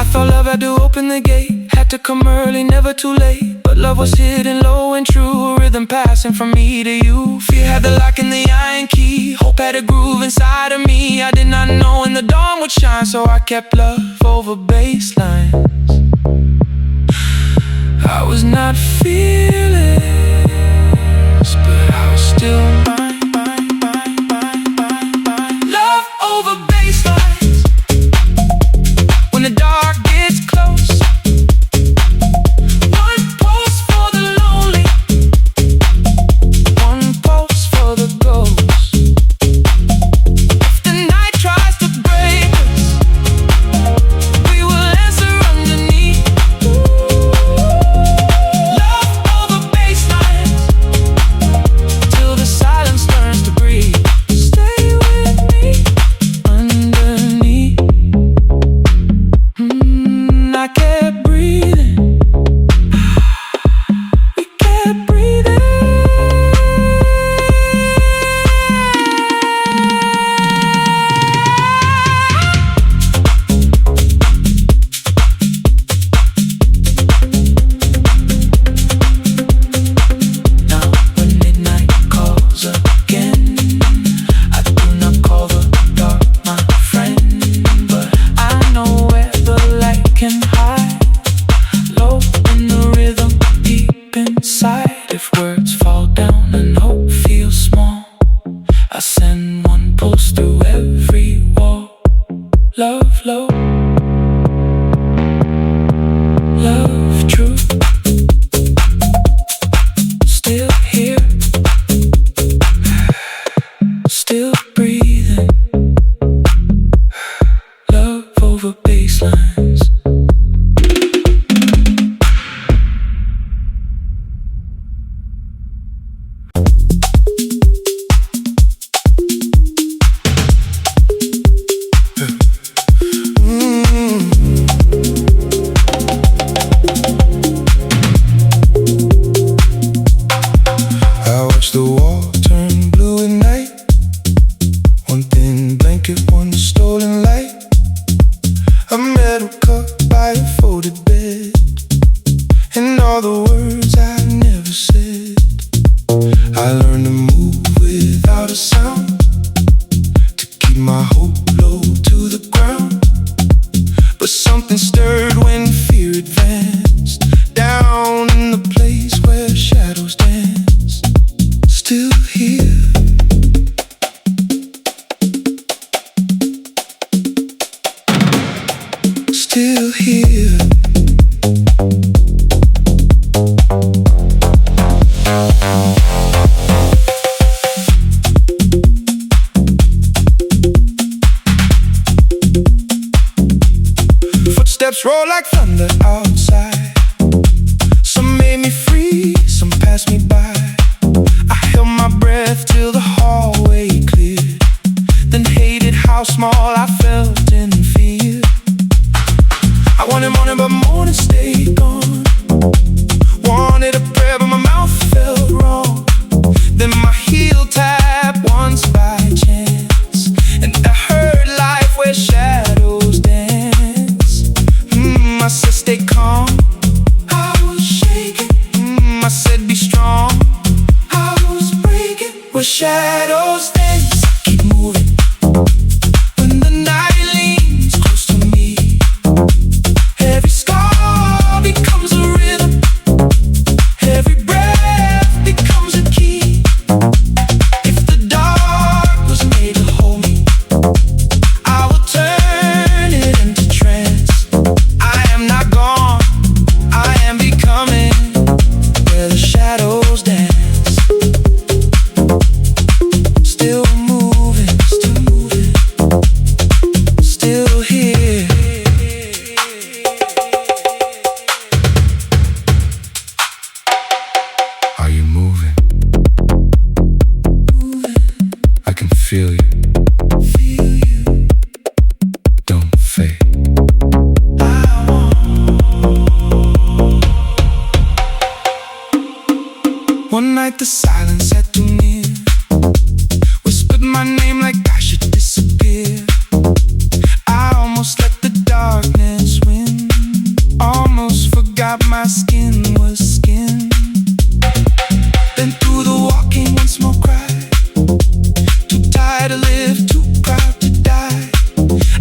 [SPEAKER 2] I thought love had to open the gate, had to come early, never too late. But love was hidden low and true, a rhythm passing from me to you. Fear had the lock and the iron key, hope had a groove inside of me. I did not know when the dawn would shine, so I kept love over baselines. I was not fearless, but I was still mine. Love over baselines. When the dark gets close, one pulse for the lonely, one pulse for the ghost. If the night tries to break us, we will answer underneath. Love over and all the words I never said. I learned to move without a sound, to keep my hope low to the ground. But something stirred when fear advanced, down in the place where shadows dance. Still here, still here. Footsteps roll like thunder outside. Some made me free, some passed me by. I held my breath till the hallway cleared, then hated how small I felt in fear. I wanted morning, but morning stayed gone. Wanted a prayer, but my mouth felt wrong. Then my heel tapped once by chance, and I heard life where shadows dance. I said stay calm, I was shaking. I said be strong, I was breaking. Where shadows dance, keep moving. When the night leans close to me, every scar becomes a rhythm, every breath becomes a key. If the dark was made to hold me, I will turn it into trance. I am not gone, I am becoming where the shadows dance. Still moving, still here. Are you moving? I can feel you. Don't fade. One night the silence had too near, whispered my name like I should disappear. I almost let the darkness win, almost forgot my skin was skin. Then through the walking once more cried, too tired to live, too proud to die.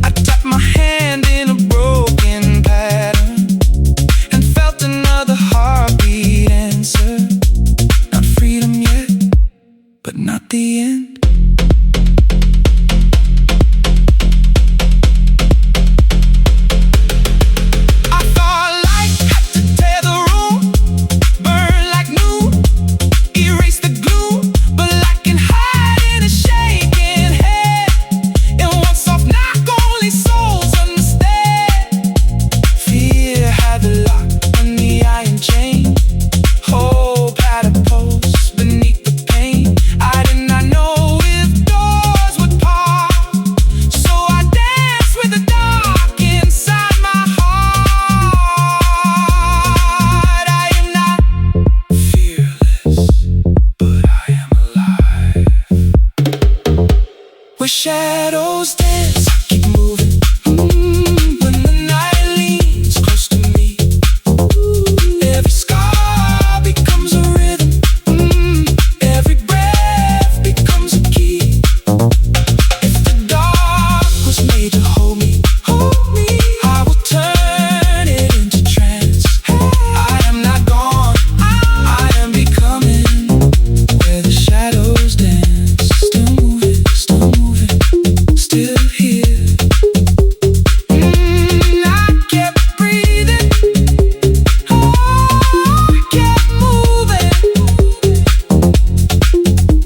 [SPEAKER 2] I tapped my hand in a broken pattern and felt another heartbeat answer. Not freedom yet, but not the end. I thought light had to tear the room, burn like noon, erase the gloom, but I can hide in a shaking head. In one soft knock, only souls understand. Fear had the lock on the iron chain. Hope had a pulse beneath the pain. I did not know if doors would pop, so I danced with the dark inside my heart. I am not fearless, but I am alive. Where shadows dance, keep moving. When the night leans close to me, every scar becomes a rhythm, every breath becomes a key. If the dark was made to hold me, I will turn it into trance. I am not gone, I am becoming where the shadows dance. Still moving, still here. I kept breathing, I kept moving.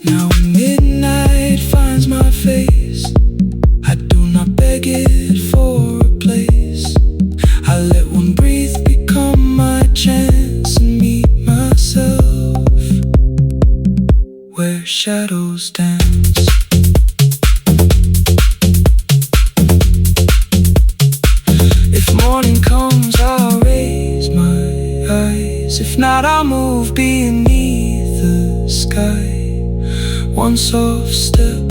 [SPEAKER 2] Now when midnight finds my face, I do not beg it for a place. I let one breath become my chance and meet myself where shadows dance. If morning comes, I'll raise my eyes. If not, I'll move beneath the sky. One soft step,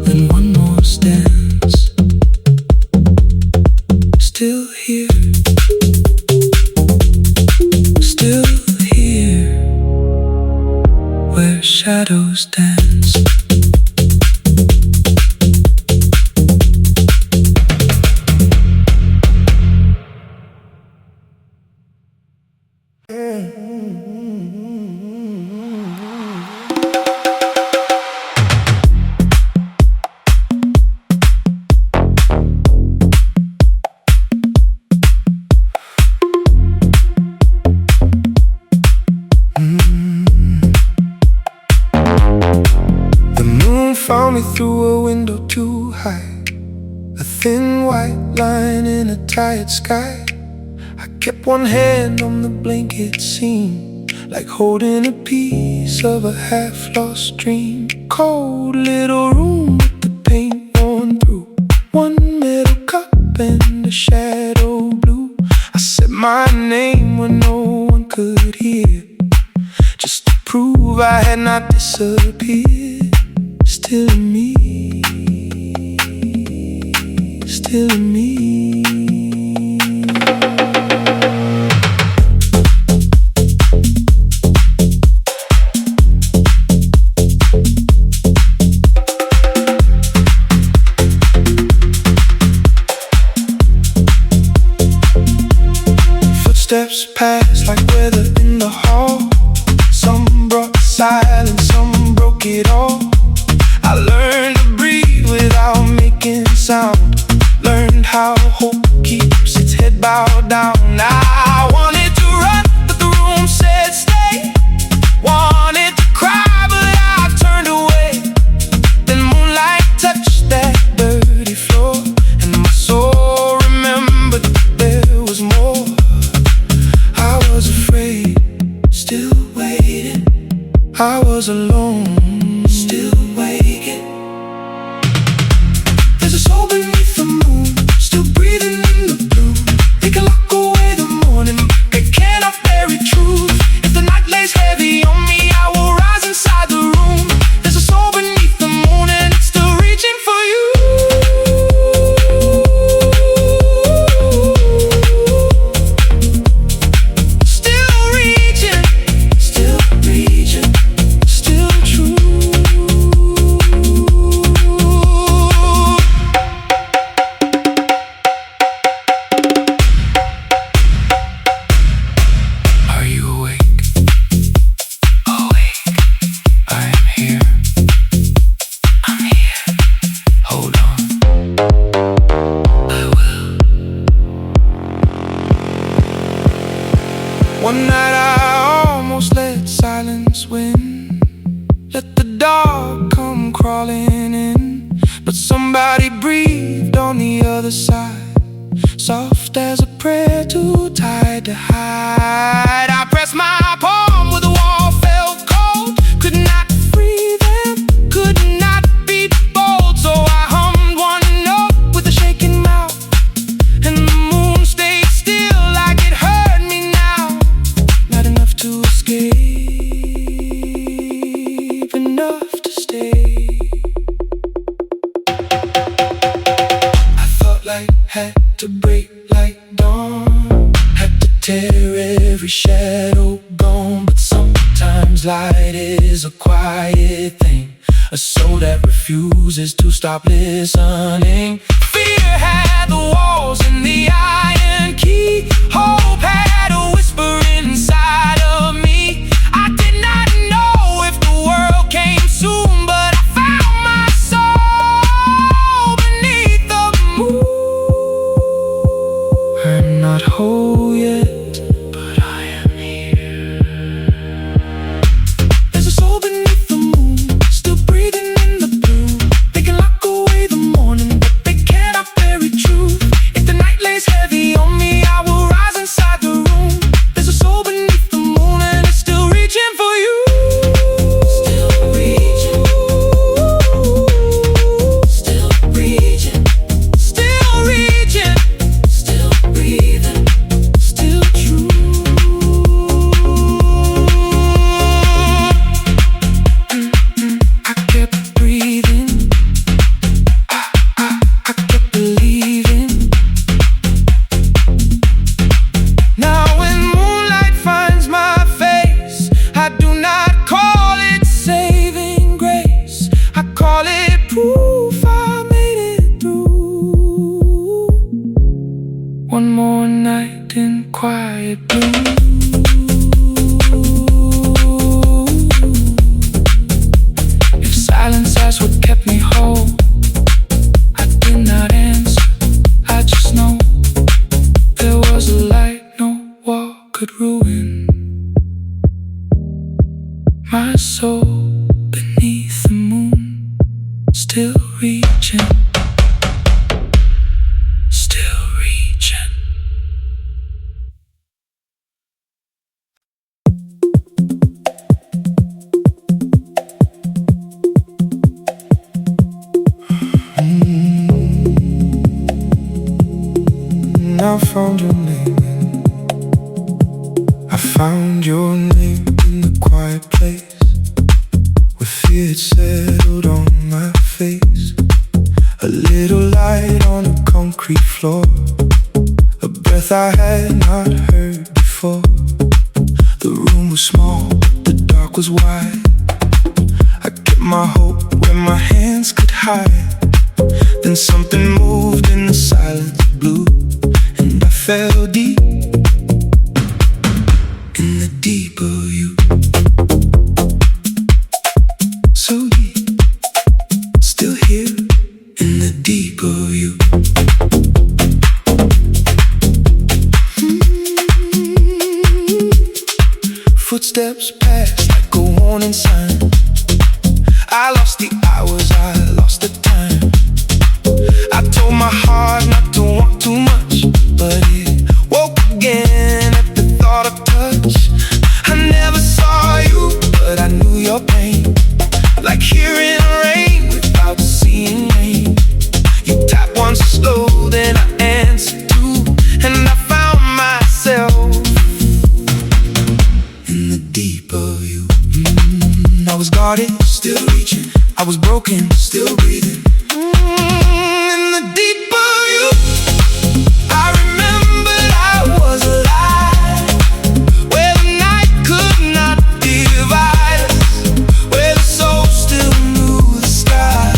[SPEAKER 2] then one more stance. Still here.
[SPEAKER 1] shadows dance.
[SPEAKER 2] Found me through a window too high, a thin white line in a tired sky. I kept one hand on the blanket seam, like holding a piece of a half-lost dream. Cold little room with the paint worn through, one metal cup and a shadow blue. I said my name when no one could hear, just to prove I had not disappeared. Still in me, still in me. Footsteps pass like weather in the hall. Some brought silence, some broke it all. I learned to breathe without making sound, learned how hope keeps its head bowed down. I wanted to run, but the room said stay. Wanted to cry, but I turned away. Then moonlight touched that dirty floor, and my soul remembered that there was more. I was afraid, still waiting. I was alone, still waking. There's a soul beneath the moon, still breathing in the blue. They can lock away the morning, they cannot bury truth. If the night lays heavy on me, I will rise inside the room. There's a soul beneath the moon and it's still reaching for you. Still reaching, still reaching, still true.
[SPEAKER 1] Are you awake? Awake. I am here. I'm here. Hold on. I will.
[SPEAKER 2] One night I almost let silence win, let the dark come crawling in. But somebody breathed on the other side, soft as a prayer too tired to hide. I pressed my palm where the wall felt cold, could not free them, could not be bold. So I hummed one note with a shaking mouth, and the moon stayed still like it heard me now. Not enough to escape, enough to stay. I thought light had to break like dawn, had to tear every shadow gone. But sometimes light is a quiet thing, a soul that refuses to stop listening. Fear had the walls and the iron key, hope had a whisper inside of me. I did not know if the world came soon, but I found my soul beneath the moon. I'm not whole yet, but I am here. There's a soul beneath the moon, still breathing in the blue. They can lock away the morning, but they cannot bury truth. If the night lays heavy on
[SPEAKER 1] If silence asked what kept me whole, I did not answer. I just know there was a light no wall could ruin. My soul beneath the moon, still reaching, still reaching.
[SPEAKER 2] I found your name. I found your name in the quiet place where fear had settled on my face. A little light on a concrete floor, a breath I had not heard before. The room was small, but the dark was wide. I kept my hope where my hands could hide. Then something moved in the silence blue, and I fell deep in the deep of you. So deep, still here in the deep of you. Footsteps passed like a warning sign. I lost the hours, I lost the time. I told my heart not to want too much, but it woke again at the thought of touch. I never saw you, but I knew your pain, like hearing rain without seeing rain. You tap once slow, then I answered two, and I found myself in the deep of you. I was guarded, still reaching. I was broken, still breathing. In the deep of you, I remembered I was alive, where the night could not divide us, where the soul still knew the sky.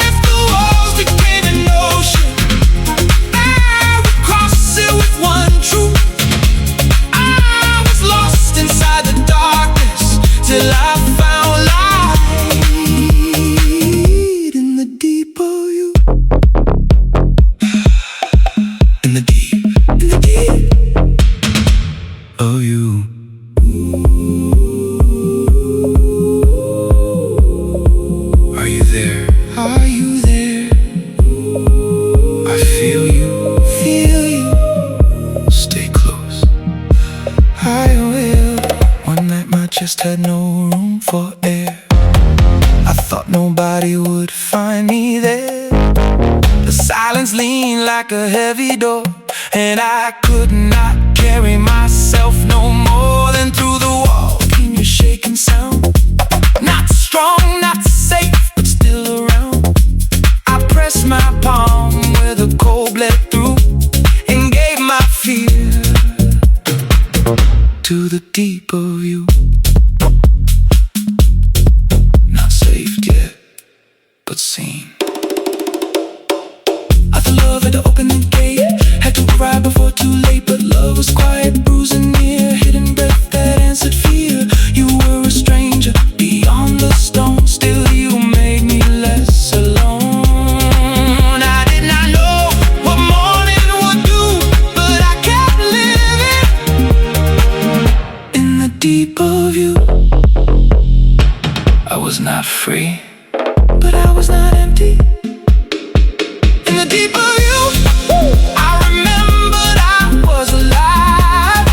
[SPEAKER 2] If the walls became an ocean, I would cross it with one truth. I was lost inside the darkness till I found light in the deep of you. In the deep of you. Are you there? Are you there? I feel you, feel you. Stay close. I will. One night my chest had no room for air. I thought nobody would find me there. The silence leaned like a heavy door, and I could not carry myself no more. Than through the wall came your shaking sound. Not strong, not safe, but still around. I pressed my palm where the cold bled through, and gave my fear to the deep of you. Not saved yet, but seen. I thought love had to open the gate, had to arrive before too late. But love was quiet, bruising near, hidden breath that answered fear. You were a stranger beyond the stone, still you made me less alone. I did not know what morning would do, but I kept living in the deep of you. I was not free, but I was not empty. In the deep of you, I remembered I was alive,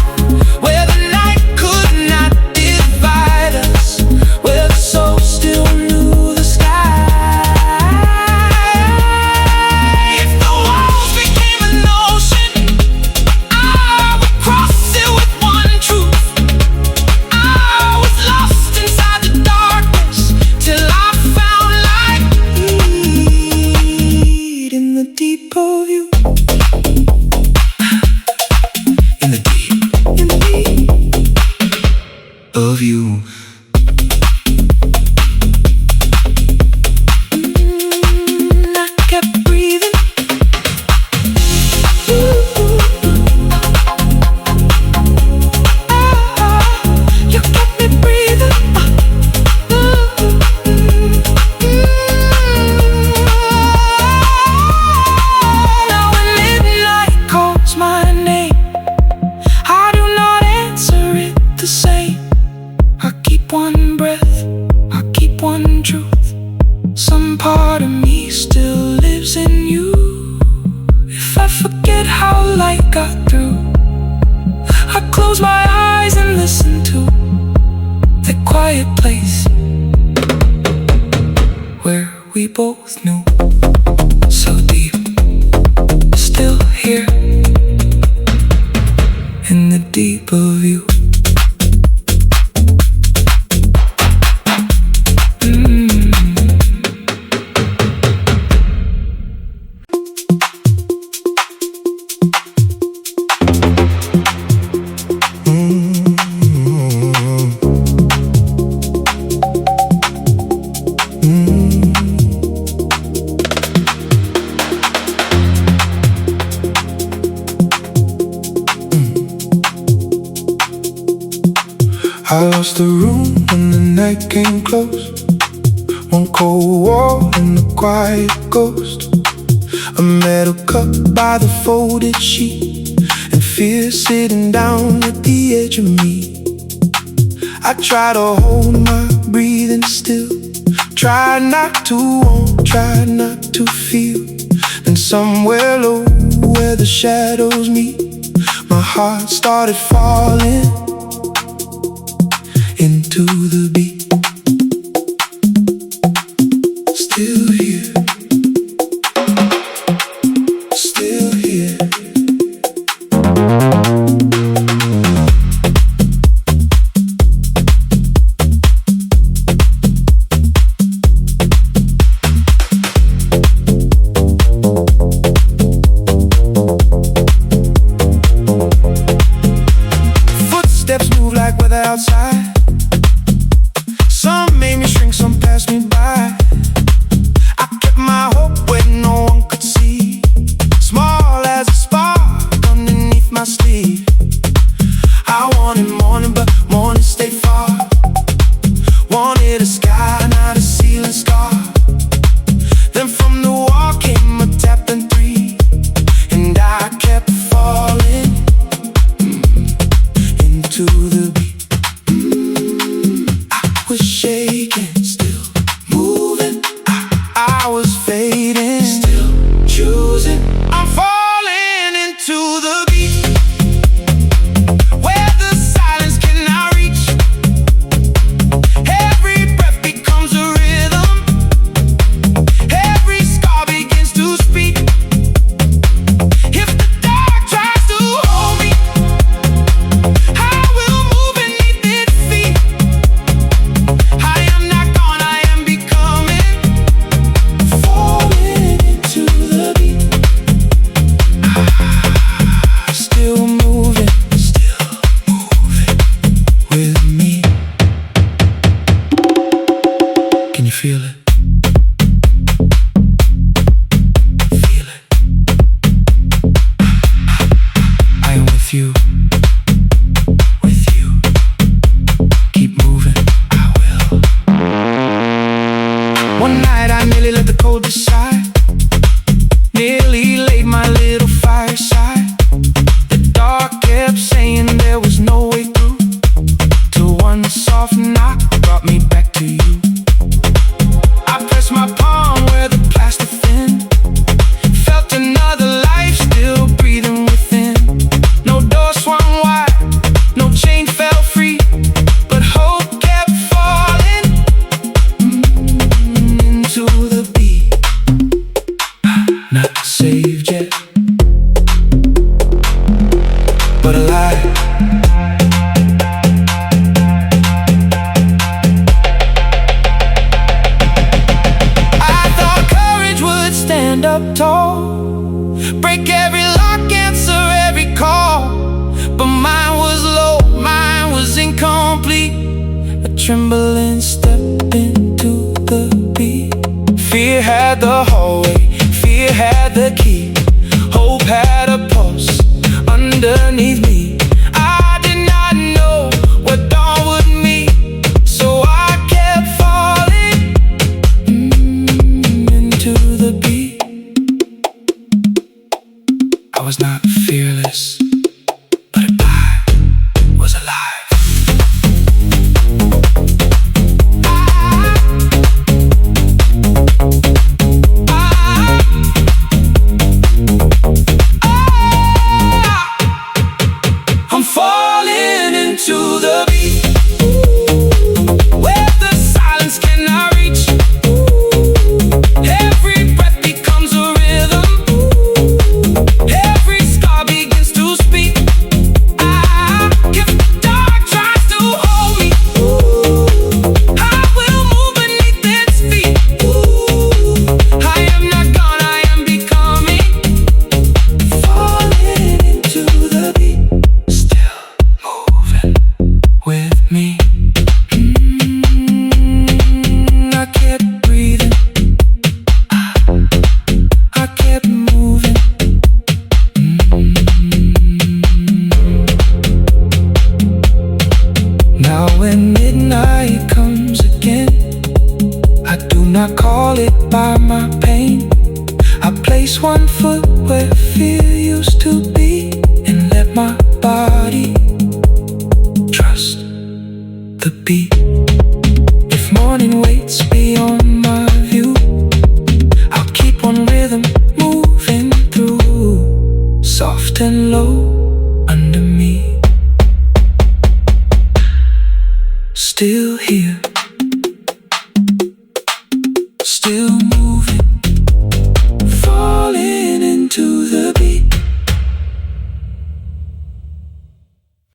[SPEAKER 2] where the night could not divide us, where the soul still knew the sky. If the walls became an ocean, I would cross it with one truth. I was lost inside the darkness till I
[SPEAKER 1] close my eyes and listen to that quiet place where we both knew so deep, still here in the deep of you.
[SPEAKER 2] I lost the room when the night came close. One cold wall and a quiet ghost. A metal cup by the folded sheet, and fear sitting down at the edge of me. I try to hold my breathing still, try not to want, try not to feel. Then somewhere low where the shadows meet, my heart started falling into the beat. Still here, still here. Footsteps move like weather outside. Some made me shrink, some passed me by. I kept my hope where no one could see, small as a spark underneath my sleeve. I wanted morning, but morning stayed far. Wanted a sky, not a ceiling scar. Then from the wall came a tap and three, and I kept falling into the beat. Was shaking, still moving. I was fading, still choosing. I'm falling into the beat, where the silence cannot reach. Every breath becomes a rhythm, every scar begins to speak. If the dark tries to hold me, I will move beneath its feet. I am not gone, I am becoming, falling into the beat. Still moving with me. Can you feel it? Feel it. I am with you. With you. Keep moving, I will. One night I nearly let the cold decide, nearly laid my little fireside. The dark kept saying there was no way through, till one soft knock brought me back to you. I pressed my palm where the plastic thin, felt another life still breathing within. No door swung wide, no chain fell free, but hope kept falling into the beat. Not saved yet, but alive. I thought courage would stand up tall, break every lock, answer every call. But mine was low, mine was incomplete, a trembling step into the beat. Fear had the hallway, fear had the key, hope had a pulse underneath me. I did not know what dawn would mean, so I kept falling into the beat. I was not fearless, but I was alive. I'm falling when midnight comes again, I do not call it by my pain. I place one foot where fear used to be and let my body trust the beat. If morning waits beyond my view, I'll keep one rhythm moving through, soft and low under me. Still here, still